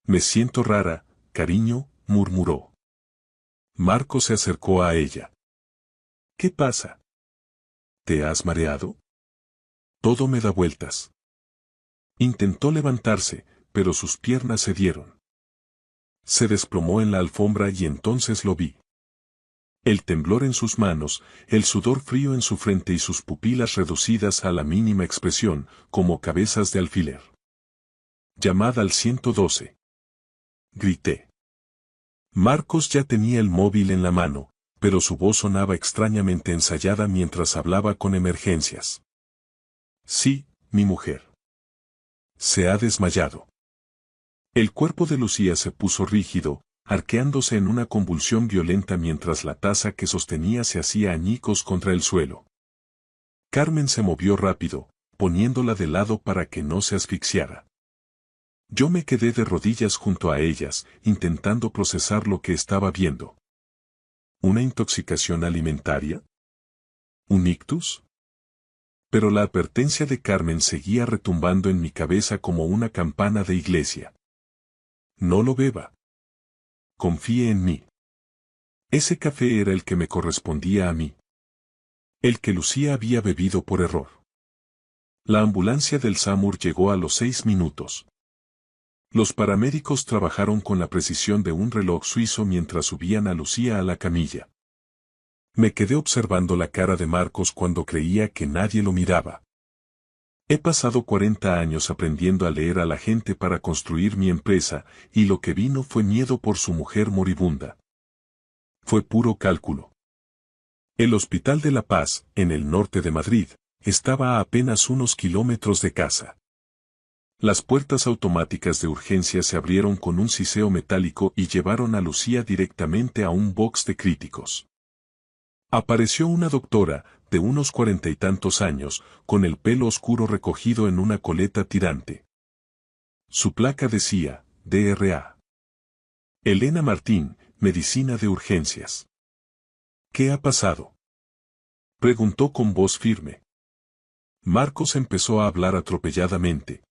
Me siento rara, cariño, murmuró. Marco se acercó a ella. ¿Qué pasa? ¿Te has mareado? Todo me da vueltas. Intentó levantarse, pero sus piernas cedieron. Se desplomó en la alfombra y entonces lo vi. El temblor en sus manos, el sudor frío en su frente y sus pupilas reducidas a la mínima expresión, como cabezas de alfiler. Llamad al 112. Grité. Marcos ya tenía el móvil en la mano, pero su voz sonaba extrañamente ensayada mientras hablaba con emergencias. Sí, mi mujer. Se ha desmayado. El cuerpo de Lucía se puso rígido, arqueándose en una convulsión violenta mientras la taza que sostenía se hacía añicos contra el suelo. Carmen se movió rápido, poniéndola de lado para que no se asfixiara. Yo me quedé de rodillas junto a ellas, intentando procesar lo que estaba viendo. ¿Una intoxicación alimentaria? ¿Un ictus? Pero la advertencia de Carmen seguía retumbando en mi cabeza como una campana de iglesia. No lo beba. Confíe en mí. Ese café era el que me correspondía a mí. El que Lucía había bebido por error. La ambulancia del SAMUR llegó a los 6 minutos. Los paramédicos trabajaron con la precisión de un reloj suizo mientras subían a Lucía a la camilla. Me quedé observando la cara de Marcos cuando creía que nadie lo miraba. He pasado 40 años aprendiendo a leer a la gente para construir mi empresa, y lo que vino fue miedo por su mujer moribunda. Fue puro cálculo. El Hospital de la Paz, en el norte de Madrid, estaba a apenas unos kilómetros de casa. Las puertas automáticas de urgencia se abrieron con un siseo metálico y llevaron a Lucía directamente a un box de críticos. Apareció una doctora, de unos 40 y tantos años, con el pelo oscuro recogido en una coleta tirante. Su placa decía, DRA. Elena Martín, Medicina de Urgencias. ¿Qué ha pasado?, preguntó con voz firme. Marcos empezó a hablar atropelladamente.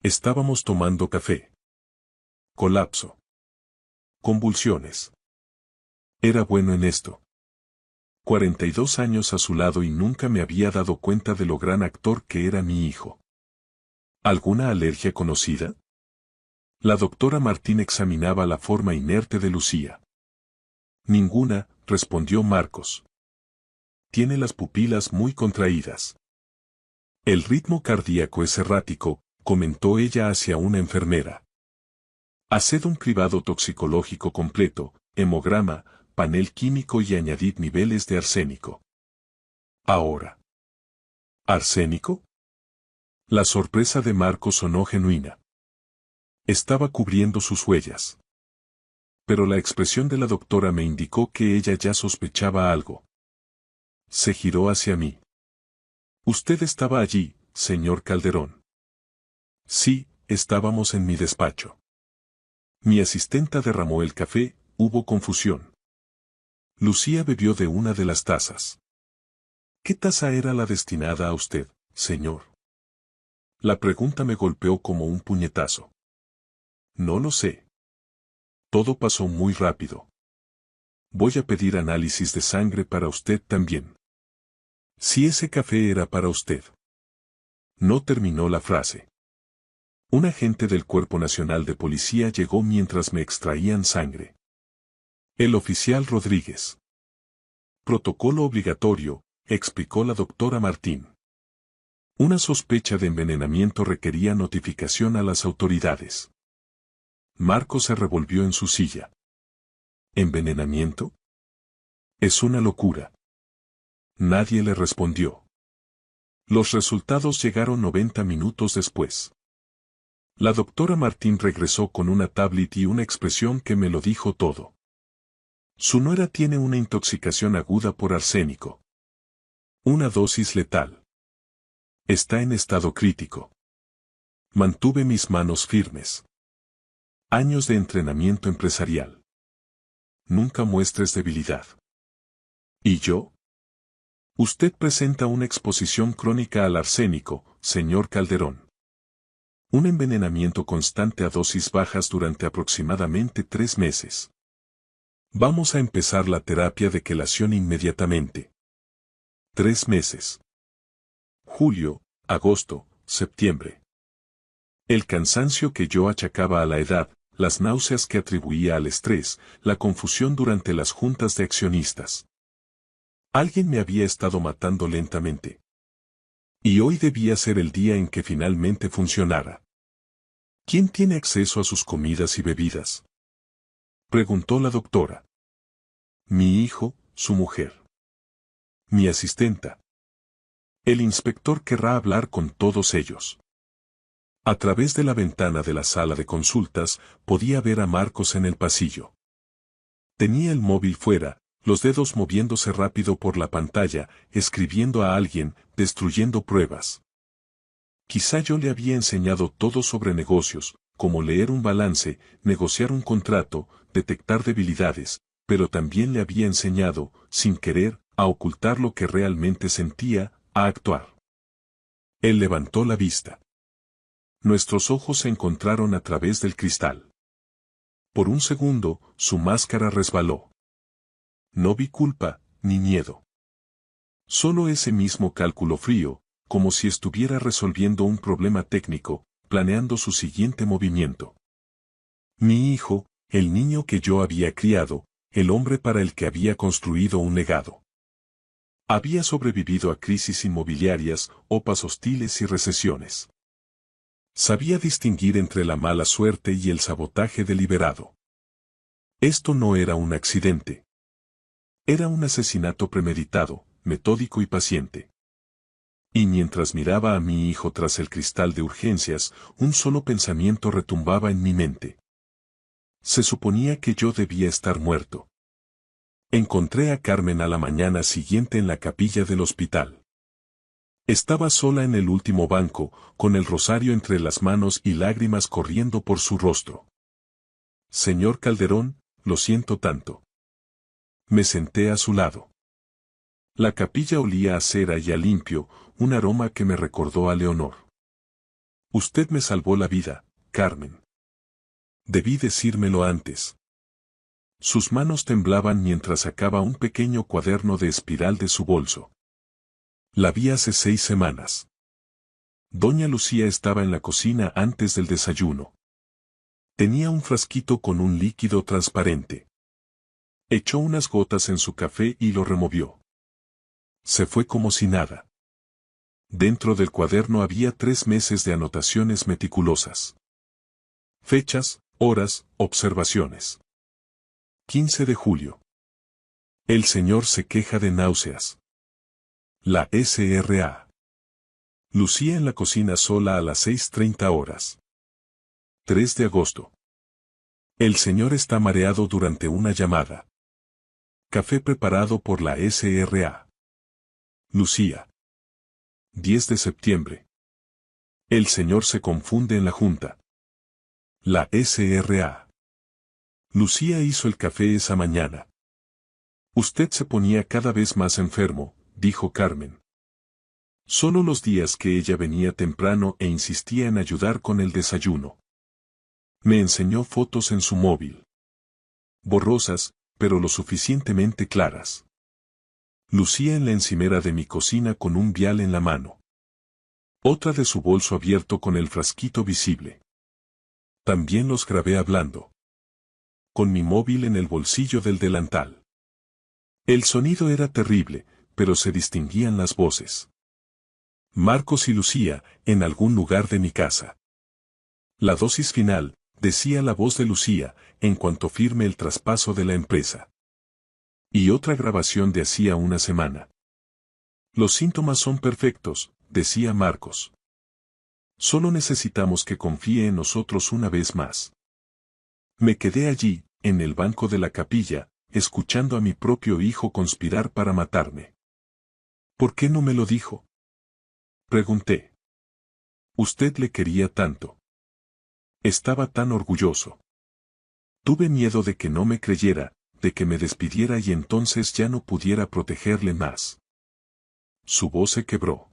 Estábamos tomando café. Colapso. Convulsiones. Era bueno en esto. 42 años a su lado y nunca me había dado cuenta de lo gran actor que era mi hijo. ¿Alguna alergia conocida? La doctora Martín examinaba la forma inerte de Lucía. Ninguna, respondió Marcos. Tiene las pupilas muy contraídas. El ritmo cardíaco es errático, comentó ella hacia una enfermera. Haced un cribado toxicológico completo, hemograma, panel químico y añadid niveles de arsénico. Ahora. ¿Arsénico? La sorpresa de Marcos sonó genuina. Estaba cubriendo sus huellas. Pero la expresión de la doctora me indicó que ella ya sospechaba algo. Se giró hacia mí. ¿Usted estaba allí, señor Calderón? Sí, estábamos en mi despacho. Mi asistenta derramó el café, hubo confusión. Lucía bebió de una de las tazas. ¿Qué taza era la destinada a usted, señor? La pregunta me golpeó como un puñetazo. No lo sé. Todo pasó muy rápido. Voy a pedir análisis de sangre para usted también. Si ese café era para usted. No terminó la frase. Un agente del Cuerpo Nacional de Policía llegó mientras me extraían sangre. El oficial Rodríguez. Protocolo obligatorio, explicó la doctora Martín. Una sospecha de envenenamiento requería notificación a las autoridades. Marcos se revolvió en su silla. ¿Envenenamiento? Es una locura. Nadie le respondió. Los resultados llegaron 90 minutos después. La doctora Martín regresó con una tablet y una expresión que me lo dijo todo. Su nuera tiene una intoxicación aguda por arsénico. Una dosis letal. Está en estado crítico. Mantuve mis manos firmes. Años de entrenamiento empresarial. Nunca muestres debilidad. ¿Y yo? Usted presenta una exposición crónica al arsénico, señor Calderón. Un envenenamiento constante a dosis bajas durante aproximadamente 3 meses. Vamos a empezar la terapia de quelación inmediatamente. 3 meses. Julio, agosto, septiembre. El cansancio que yo achacaba a la edad, las náuseas que atribuía al estrés, la confusión durante las juntas de accionistas. Alguien me había estado matando lentamente. Y hoy debía ser el día en que finalmente funcionara. ¿Quién tiene acceso a sus comidas y bebidas?, preguntó la doctora. Mi hijo, su mujer. Mi asistenta. El inspector querrá hablar con todos ellos. A través de la ventana de la sala de consultas, podía ver a Marcos en el pasillo. Tenía el móvil fuera, los dedos moviéndose rápido por la pantalla, escribiendo a alguien, destruyendo pruebas. Quizá yo le había enseñado todo sobre negocios, como leer un balance, negociar un contrato, detectar debilidades, pero también le había enseñado, sin querer, a ocultar lo que realmente sentía, a actuar. Él levantó la vista. Nuestros ojos se encontraron a través del cristal. Por un segundo, su máscara resbaló. No vi culpa, ni miedo. Solo ese mismo cálculo frío, como si estuviera resolviendo un problema técnico, planeando su siguiente movimiento. Mi hijo, el niño que yo había criado, el hombre para el que había construido un legado. Había sobrevivido a crisis inmobiliarias, opas hostiles y recesiones. Sabía distinguir entre la mala suerte y el sabotaje deliberado. Esto no era un accidente. Era un asesinato premeditado, metódico y paciente. Y mientras miraba a mi hijo tras el cristal de urgencias, un solo pensamiento retumbaba en mi mente. Se suponía que yo debía estar muerto. Encontré a Carmen a la mañana siguiente en la capilla del hospital. Estaba sola en el último banco, con el rosario entre las manos y lágrimas corriendo por su rostro. Señor Calderón, lo siento tanto. Me senté a su lado. La capilla olía a cera y a limpio, un aroma que me recordó a Leonor. Usted me salvó la vida, Carmen. Debí decírmelo antes. Sus manos temblaban mientras sacaba un pequeño cuaderno de espiral de su bolso. La vi hace 6 semanas. Doña Lucía estaba en la cocina antes del desayuno. Tenía un frasquito con un líquido transparente. Echó unas gotas en su café y lo removió. Se fue como si nada. Dentro del cuaderno había 3 meses de anotaciones meticulosas. Fechas, horas, observaciones. 15 de julio. El señor se queja de náuseas. La SRA. Lucía en la cocina sola a las 6:30 horas. 3 de agosto. El señor está mareado durante una llamada. Café preparado por la SRA. Lucía. 10 de septiembre. El señor se confunde en la junta. La SRA. Lucía hizo el café esa mañana. Usted se ponía cada vez más enfermo, dijo Carmen. Solo los días que ella venía temprano e insistía en ayudar con el desayuno. Me enseñó fotos en su móvil. Borrosas, pero lo suficientemente claras. Lucía en la encimera de mi cocina con un vial en la mano. Otra de su bolso abierto con el frasquito visible. También los grabé hablando. Con mi móvil en el bolsillo del delantal. El sonido era terrible, pero se distinguían las voces. Marcos y Lucía, en algún lugar de mi casa. La dosis final, decía la voz de Lucía, en cuanto firme el traspaso de la empresa. Y otra grabación de hacía una semana. Los síntomas son perfectos, decía Marcos. Solo necesitamos que confíe en nosotros una vez más. Me quedé allí, en el banco de la capilla, escuchando a mi propio hijo conspirar para matarme. ¿Por qué no me lo dijo? Pregunté. Usted le quería tanto. Estaba tan orgulloso. Tuve miedo de que no me creyera, de que me despidiera y entonces ya no pudiera protegerle más. Su voz se quebró.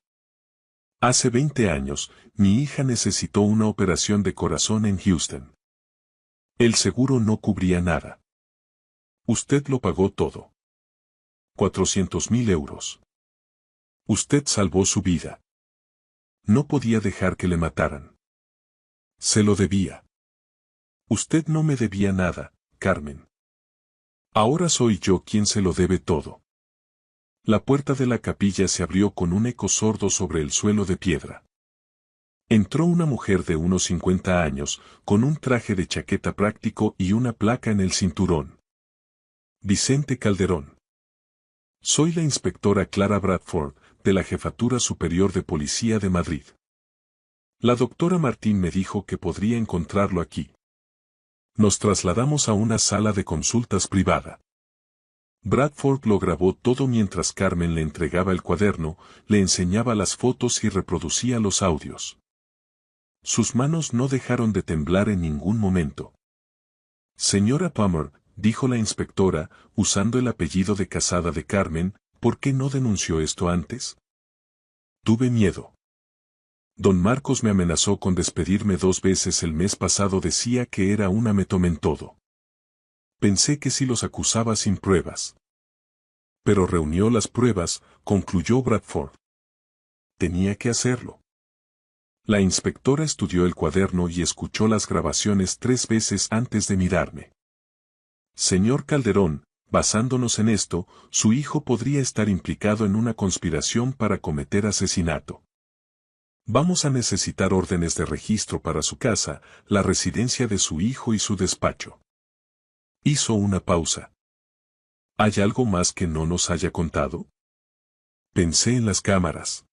Hace 20 años, mi hija necesitó una operación de corazón en Houston. El seguro no cubría nada. Usted lo pagó todo. 400.000 euros. Usted salvó su vida. No podía dejar que le mataran. Se lo debía. Usted no me debía nada, Carmen. Ahora soy yo quien se lo debe todo. La puerta de la capilla se abrió con un eco sordo sobre el suelo de piedra. Entró una mujer de unos 50 años, con un traje de chaqueta práctico y una placa en el cinturón. Vicente Calderón. Soy la inspectora Clara Bradford, de la Jefatura Superior de Policía de Madrid. La doctora Martín me dijo que podría encontrarlo aquí. Nos trasladamos a una sala de consultas privada. Bradford lo grabó todo mientras Carmen le entregaba el cuaderno, le enseñaba las fotos y reproducía los audios. Sus manos no dejaron de temblar en ningún momento. Señora Palmer, dijo la inspectora, usando el apellido de casada de Carmen, ¿por qué no denunció esto antes? Tuve miedo. Don Marcos me amenazó con despedirme 2 veces el mes pasado, decía que era una metomentodo. Pensé que si los acusaba sin pruebas. Pero reunió las pruebas, concluyó Bradford. Tenía que hacerlo. La inspectora estudió el cuaderno y escuchó las grabaciones 3 veces antes de mirarme. Señor Calderón, Basándonos en esto, su hijo podría estar implicado en una conspiración para cometer asesinato. Vamos a necesitar órdenes de registro para su casa, la residencia de su hijo y su despacho. Hizo una pausa. ¿Hay algo más que no nos haya contado? Pensé en las cámaras.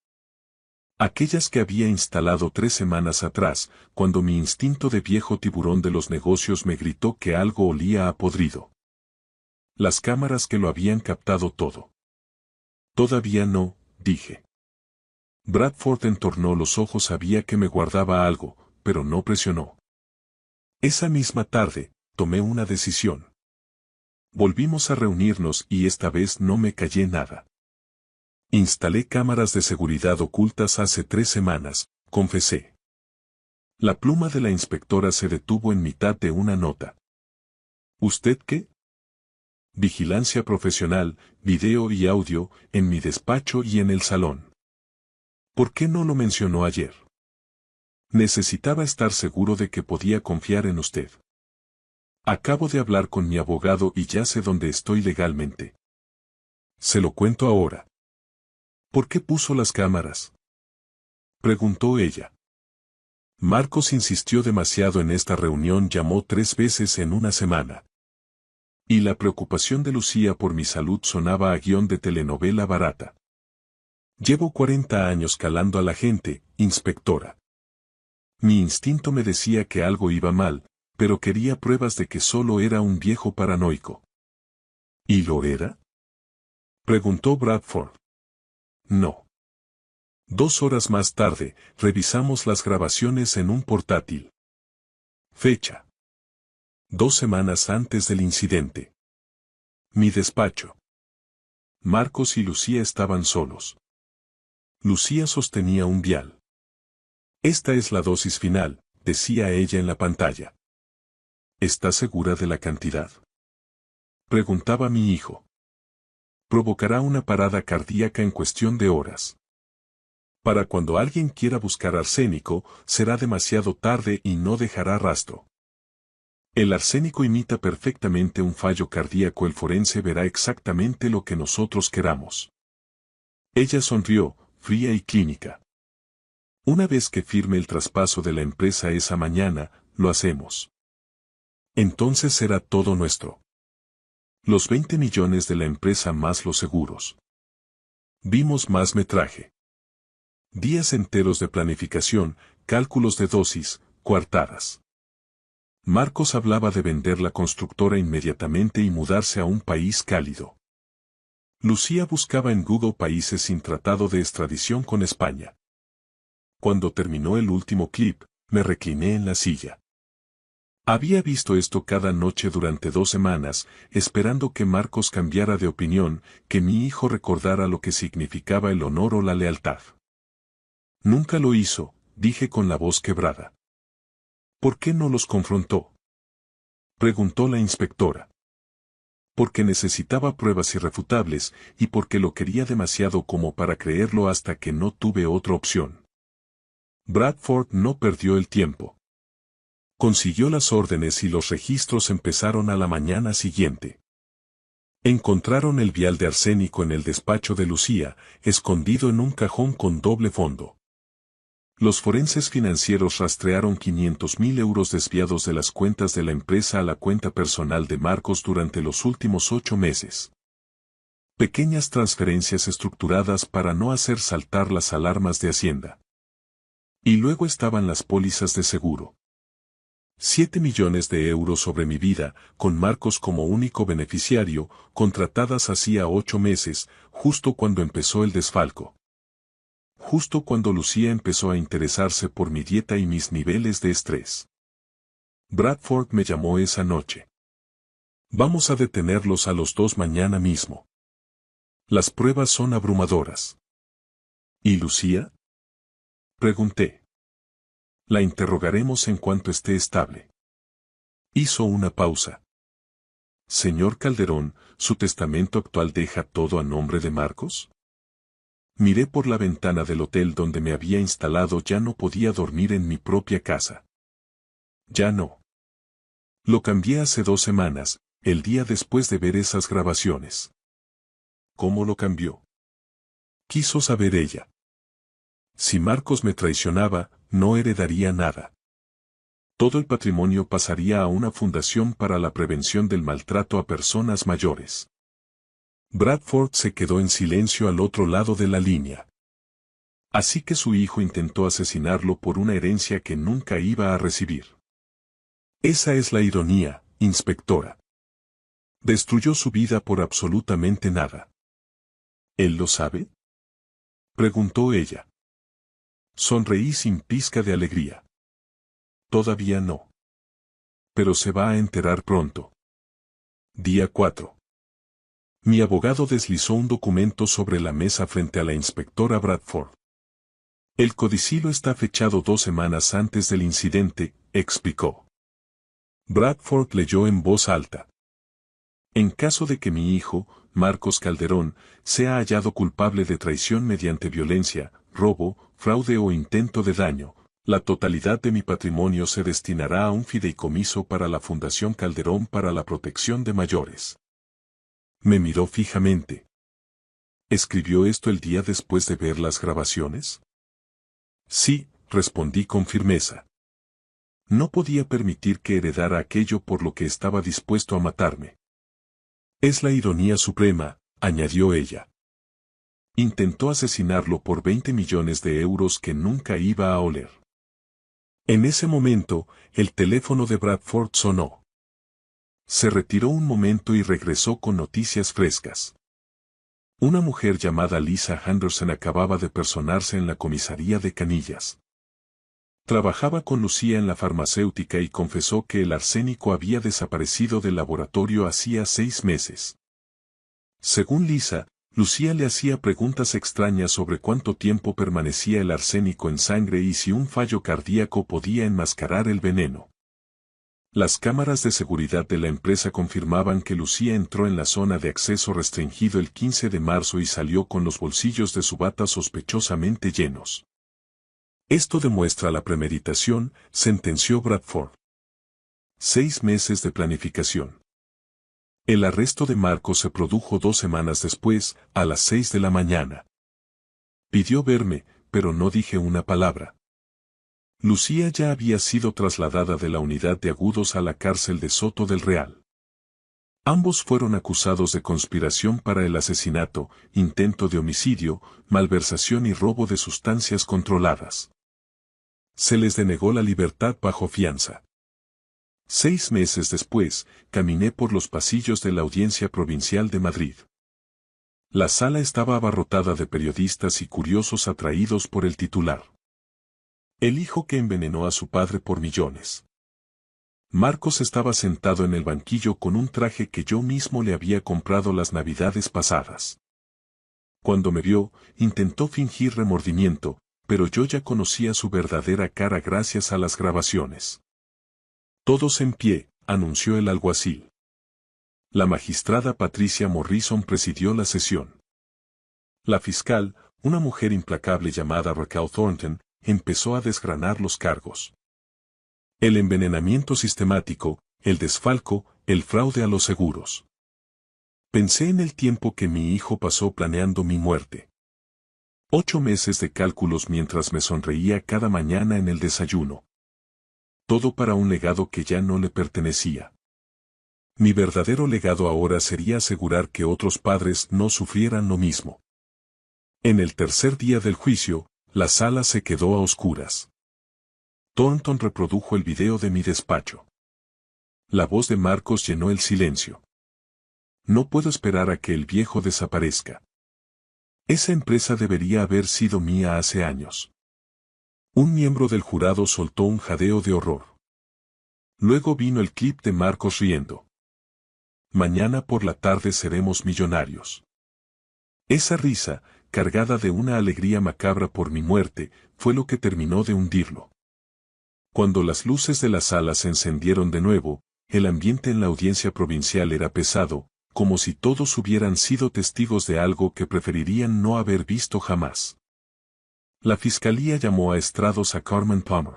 Aquellas que había instalado 3 semanas atrás, cuando mi instinto de viejo tiburón de los negocios me gritó que algo olía a podrido. Las cámaras que lo habían captado todo. Todavía no, dije. Bradford entornó los ojos, sabía que me guardaba algo, pero no presionó. Esa misma tarde, tomé una decisión. Volvimos a reunirnos y esta vez no me callé nada. Instalé cámaras de seguridad ocultas hace 3 semanas, confesé. La pluma de la inspectora se detuvo en mitad de una nota. ¿Usted qué? Vigilancia profesional, video y audio, en mi despacho y en el salón. ¿Por qué no lo mencionó ayer? Necesitaba estar seguro de que podía confiar en usted. Acabo de hablar con mi abogado y ya sé dónde estoy legalmente. Se lo cuento ahora. ¿Por qué puso las cámaras?, preguntó ella. Marcos insistió demasiado en esta reunión, llamó 3 veces en una semana. Y la preocupación de Lucía por mi salud sonaba a guión de telenovela barata. Llevo 40 años calando a la gente, inspectora. Mi instinto me decía que algo iba mal, pero quería pruebas de que solo era un viejo paranoico. ¿Y lo era?, preguntó Bradford. No. 2 horas más tarde, revisamos las grabaciones en un portátil. Fecha: 2 semanas antes del incidente. Mi despacho. Marcos y Lucía estaban solos. Lucía sostenía un vial. Esta es la dosis final, decía ella en la pantalla. ¿Está segura de la cantidad?, preguntaba mi hijo. Provocará una parada cardíaca en cuestión de horas. Para cuando alguien quiera buscar arsénico, será demasiado tarde y no dejará rastro. El arsénico imita perfectamente un fallo cardíaco. El forense verá exactamente lo que nosotros queramos. Ella sonrió, fría y clínica. Una vez que firme el traspaso de la empresa esa mañana, lo hacemos. Entonces será todo nuestro. Los 20 millones de la empresa más los seguros. Vimos más metraje. Días enteros de planificación, cálculos de dosis, coartadas. Marcos hablaba de vender la constructora inmediatamente y mudarse a un país cálido. Lucía buscaba en Google países sin tratado de extradición con España. Cuando terminó el último clip, me recliné en la silla. Había visto esto cada noche durante 2 semanas, esperando que Marcos cambiara de opinión, que mi hijo recordara lo que significaba el honor o la lealtad. Nunca lo hizo, dije con la voz quebrada. ¿Por qué no los confrontó?, preguntó la inspectora. Porque necesitaba pruebas irrefutables y porque lo quería demasiado como para creerlo hasta que no tuve otra opción. Bradford no perdió el tiempo. Consiguió las órdenes y los registros empezaron a la mañana siguiente. Encontraron el vial de arsénico en el despacho de Lucía, escondido en un cajón con doble fondo. Los forenses financieros rastrearon 500.000 euros desviados de las cuentas de la empresa a la cuenta personal de Marcos durante los últimos 8 meses. Pequeñas transferencias estructuradas para no hacer saltar las alarmas de Hacienda. Y luego estaban las pólizas de seguro. 7 millones de euros sobre mi vida, con Marcos como único beneficiario, contratadas hacía 8 meses, justo cuando empezó el desfalco. Justo cuando Lucía empezó a interesarse por mi dieta y mis niveles de estrés. Bradford me llamó esa noche. Vamos a detenerlos a los 2 mañana mismo. Las pruebas son abrumadoras. ¿Y Lucía?, pregunté. La interrogaremos en cuanto esté estable. Hizo una pausa. Señor Calderón, ¿su testamento actual deja todo a nombre de Marcos? Miré por la ventana del hotel donde me había instalado. Ya no podía dormir en mi propia casa. Ya no. Lo cambié hace 2 semanas, el día después de ver esas grabaciones. ¿Cómo lo cambió? Quiso saber ella. Si Marcos me traicionaba, no heredaría nada. Todo el patrimonio pasaría a una fundación para la prevención del maltrato a personas mayores. Bradford se quedó en silencio al otro lado de la línea. Así que su hijo intentó asesinarlo por una herencia que nunca iba a recibir. Esa es la ironía, inspectora. Destruyó su vida por absolutamente nada. ¿Él lo sabe?, preguntó ella. Sonreí sin pizca de alegría. Todavía no. Pero se va a enterar pronto. Día 4. Mi abogado deslizó un documento sobre la mesa frente a la inspectora Bradford. El codicilo está fechado 2 semanas antes del incidente, explicó. Bradford leyó en voz alta. En caso de que mi hijo, Marcos Calderón, sea hallado culpable de traición mediante violencia, robo, fraude o intento de daño, la totalidad de mi patrimonio se destinará a un fideicomiso para la Fundación Calderón para la Protección de Mayores. Me miró fijamente. ¿Escribió esto el día después de ver las grabaciones? Sí, respondí con firmeza. No podía permitir que heredara aquello por lo que estaba dispuesto a matarme. Es la ironía suprema, añadió ella. Intentó asesinarlo por 20 millones de euros que nunca iba a oler. En ese momento, el teléfono de Bradford sonó. Se retiró un momento y regresó con noticias frescas. Una mujer llamada Lisa Henderson acababa de personarse en la comisaría de Canillas. Trabajaba con Lucía en la farmacéutica y confesó que el arsénico había desaparecido del laboratorio hacía 6 meses. Según Lisa, Lucía le hacía preguntas extrañas sobre cuánto tiempo permanecía el arsénico en sangre y si un fallo cardíaco podía enmascarar el veneno. Las cámaras de seguridad de la empresa confirmaban que Lucía entró en la zona de acceso restringido el 15 de marzo y salió con los bolsillos de su bata sospechosamente llenos. Esto demuestra la premeditación, sentenció Bradford. 6 meses de planificación. El arresto de Marcos se produjo 2 semanas después, a las 6 de la mañana. Pidió verme, pero no dije una palabra. Lucía ya había sido trasladada de la unidad de agudos a la cárcel de Soto del Real. Ambos fueron acusados de conspiración para el asesinato, intento de homicidio, malversación y robo de sustancias controladas. Se les denegó la libertad bajo fianza. 6 meses después, caminé por los pasillos de la Audiencia Provincial de Madrid. La sala estaba abarrotada de periodistas y curiosos atraídos por el titular. El hijo que envenenó a su padre por millones. Marcos estaba sentado en el banquillo con un traje que yo mismo le había comprado las navidades pasadas. Cuando me vio, intentó fingir remordimiento, pero yo ya conocía su verdadera cara gracias a las grabaciones. Todos en pie, anunció el alguacil. La magistrada Patricia Morrison presidió la sesión. La fiscal, una mujer implacable llamada Raquel Thornton, empezó a desgranar los cargos. El envenenamiento sistemático, el desfalco, el fraude a los seguros. Pensé en el tiempo que mi hijo pasó planeando mi muerte. 8 meses de cálculos mientras me sonreía cada mañana en el desayuno. Todo para un legado que ya no le pertenecía. Mi verdadero legado ahora sería asegurar que otros padres no sufrieran lo mismo. En el tercer día del juicio, la sala se quedó a oscuras. Thornton reprodujo el video de mi despacho. La voz de Marcos llenó el silencio. No puedo esperar a que el viejo desaparezca. Esa empresa debería haber sido mía hace años. Un miembro del jurado soltó un jadeo de horror. Luego vino el clip de Marcos riendo. Mañana por la tarde seremos millonarios. Esa risa, cargada de una alegría macabra por mi muerte, fue lo que terminó de hundirlo. Cuando las luces de la sala se encendieron de nuevo, el ambiente en la audiencia provincial era pesado, como si todos hubieran sido testigos de algo que preferirían no haber visto jamás. La fiscalía llamó a estrados a Carmen Palmer.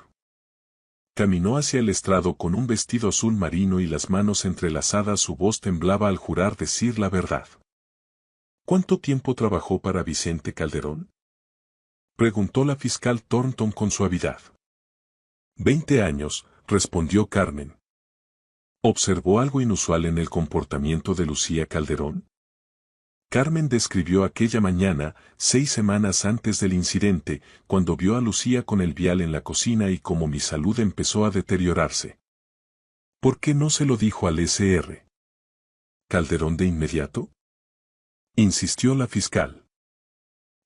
Caminó hacia el estrado con un vestido azul marino y las manos entrelazadas. Su voz temblaba al jurar decir la verdad. ¿Cuánto tiempo trabajó para Vicente Calderón? Preguntó la fiscal Thornton con suavidad. 20 años, respondió Carmen. ¿Observó algo inusual en el comportamiento de Lucía Calderón? Carmen describió aquella mañana, 6 semanas antes del incidente, cuando vio a Lucía con el vial en la cocina y cómo mi salud empezó a deteriorarse. ¿Por qué no se lo dijo al SR Calderón de inmediato? Insistió la fiscal.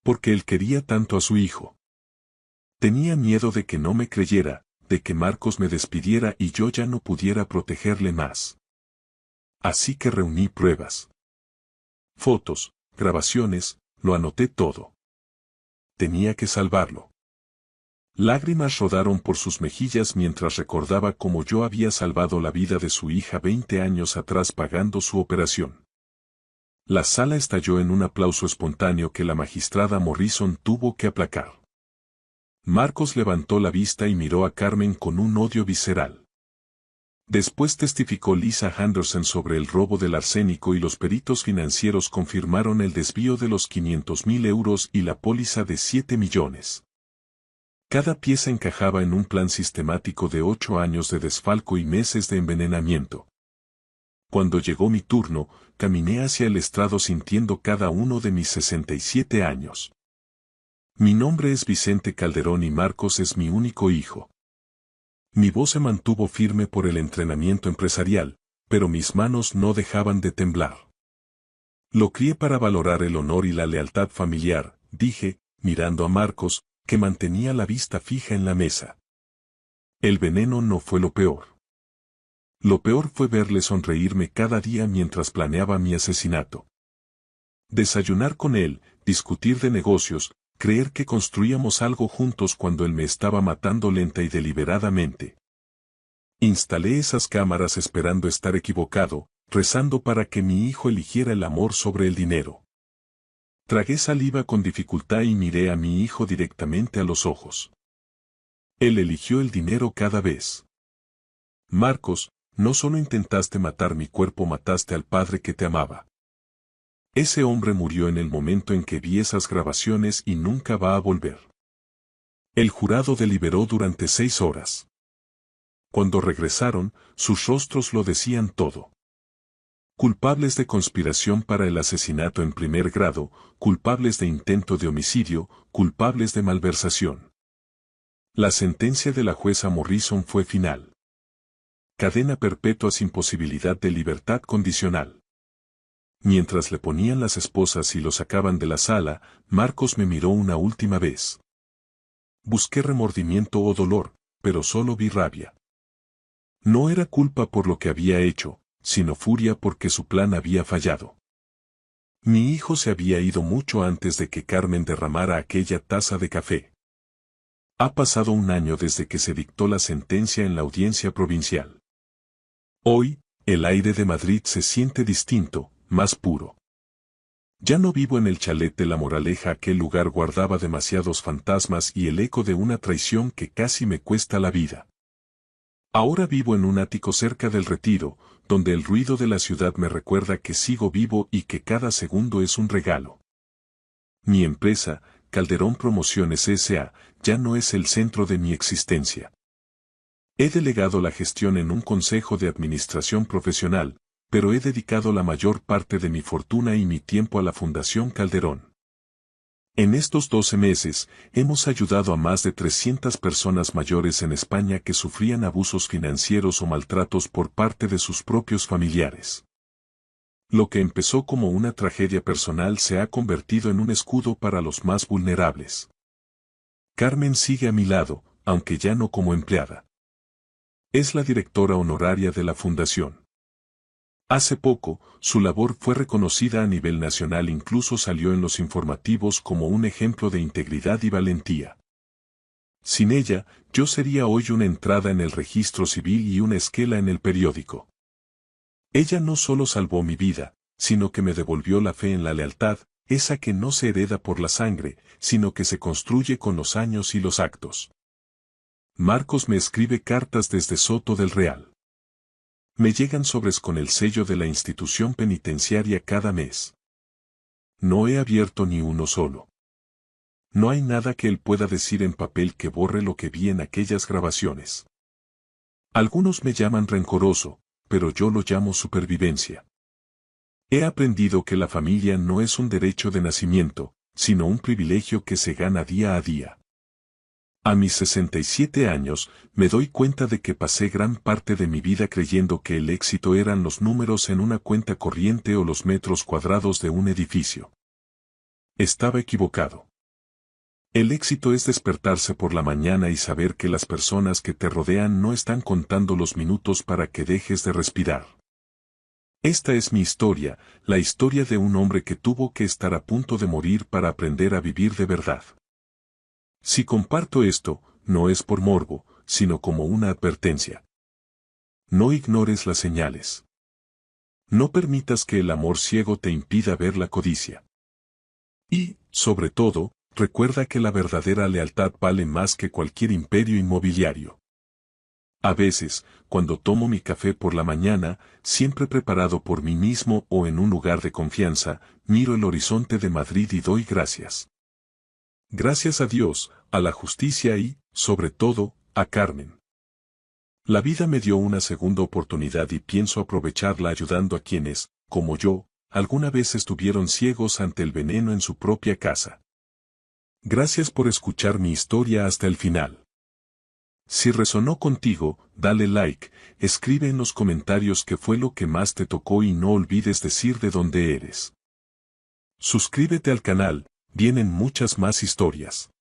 Porque él quería tanto a su hijo. Tenía miedo de que no me creyera, de que Marcos me despidiera y yo ya no pudiera protegerle más. Así que reuní pruebas. Fotos, grabaciones, lo anoté todo. Tenía que salvarlo. Lágrimas rodaron por sus mejillas mientras recordaba cómo yo había salvado la vida de su hija 20 años atrás pagando su operación. La sala estalló en un aplauso espontáneo que la magistrada Morrison tuvo que aplacar. Marcos levantó la vista y miró a Carmen con un odio visceral. Después testificó Lisa Henderson sobre el robo del arsénico y los peritos financieros confirmaron el desvío de los 500.000 euros y la póliza de 7 millones. Cada pieza encajaba en un plan sistemático de 8 años de desfalco y meses de envenenamiento. Cuando llegó mi turno, caminé hacia el estrado sintiendo cada uno de mis 67 años. Mi nombre es Vicente Calderón y Marcos es mi único hijo. Mi voz se mantuvo firme por el entrenamiento empresarial, pero mis manos no dejaban de temblar. Lo crié para valorar el honor y la lealtad familiar, dije, mirando a Marcos, que mantenía la vista fija en la mesa. El veneno no fue lo peor. Lo peor fue verle sonreírme cada día mientras planeaba mi asesinato. Desayunar con él, discutir de negocios, creer que construíamos algo juntos cuando él me estaba matando lenta y deliberadamente. Instalé esas cámaras esperando estar equivocado, rezando para que mi hijo eligiera el amor sobre el dinero. Tragué saliva con dificultad y miré a mi hijo directamente a los ojos. Él eligió el dinero cada vez. Marcos, no solo intentaste matar mi cuerpo, mataste al padre que te amaba. Ese hombre murió en el momento en que vi esas grabaciones y nunca va a volver. El jurado deliberó durante 6 horas. Cuando regresaron, sus rostros lo decían todo. Culpables de conspiración para el asesinato en primer grado, culpables de intento de homicidio, culpables de malversación. La sentencia de la jueza Morrison fue final. Cadena perpetua sin posibilidad de libertad condicional. Mientras le ponían las esposas y lo sacaban de la sala, Marcos me miró una última vez. Busqué remordimiento o dolor, pero solo vi rabia. No era culpa por lo que había hecho, sino furia porque su plan había fallado. Mi hijo se había ido mucho antes de que Carmen derramara aquella taza de café. Ha pasado 1 año desde que se dictó la sentencia en la audiencia provincial. Hoy, el aire de Madrid se siente distinto, más puro. Ya no vivo en el chalet de La Moraleja, aquel lugar guardaba demasiados fantasmas y el eco de una traición que casi me cuesta la vida. Ahora vivo en un ático cerca del Retiro, donde el ruido de la ciudad me recuerda que sigo vivo y que cada segundo es un regalo. Mi empresa, Calderón Promociones S.A., ya no es el centro de mi existencia. He delegado la gestión en un consejo de administración profesional, pero he dedicado la mayor parte de mi fortuna y mi tiempo a la Fundación Calderón. En estos 12 meses, hemos ayudado a más de 300 personas mayores en España que sufrían abusos financieros o maltratos por parte de sus propios familiares. Lo que empezó como una tragedia personal se ha convertido en un escudo para los más vulnerables. Carmen sigue a mi lado, aunque ya no como empleada. Es la directora honoraria de la Fundación. Hace poco, su labor fue reconocida a nivel nacional, incluso salió en los informativos como un ejemplo de integridad y valentía. Sin ella, yo sería hoy una entrada en el registro civil y una esquela en el periódico. Ella no solo salvó mi vida, sino que me devolvió la fe en la lealtad, esa que no se hereda por la sangre, sino que se construye con los años y los actos. Marcos me escribe cartas desde Soto del Real. Me llegan sobres con el sello de la institución penitenciaria cada mes. No he abierto ni uno solo. No hay nada que él pueda decir en papel que borre lo que vi en aquellas grabaciones. Algunos me llaman rencoroso, pero yo lo llamo supervivencia. He aprendido que la familia no es un derecho de nacimiento, sino un privilegio que se gana día a día. A mis 67 años, me doy cuenta de que pasé gran parte de mi vida creyendo que el éxito eran los números en una cuenta corriente o los metros cuadrados de un edificio. Estaba equivocado. El éxito es despertarse por la mañana y saber que las personas que te rodean no están contando los minutos para que dejes de respirar. Esta es mi historia, la historia de un hombre que tuvo que estar a punto de morir para aprender a vivir de verdad. Si comparto esto, no es por morbo, sino como una advertencia. No ignores las señales. No permitas que el amor ciego te impida ver la codicia. Y, sobre todo, recuerda que la verdadera lealtad vale más que cualquier imperio inmobiliario. A veces, cuando tomo mi café por la mañana, siempre preparado por mí mismo o en un lugar de confianza, miro el horizonte de Madrid y doy gracias. Gracias a Dios, a la justicia y, sobre todo, a Carmen. La vida me dio una segunda oportunidad y pienso aprovecharla ayudando a quienes, como yo, alguna vez estuvieron ciegos ante el veneno en su propia casa. Gracias por escuchar mi historia hasta el final. Si resonó contigo, dale like, escribe en los comentarios qué fue lo que más te tocó y no olvides decir de dónde eres. Suscríbete al canal, vienen muchas más historias.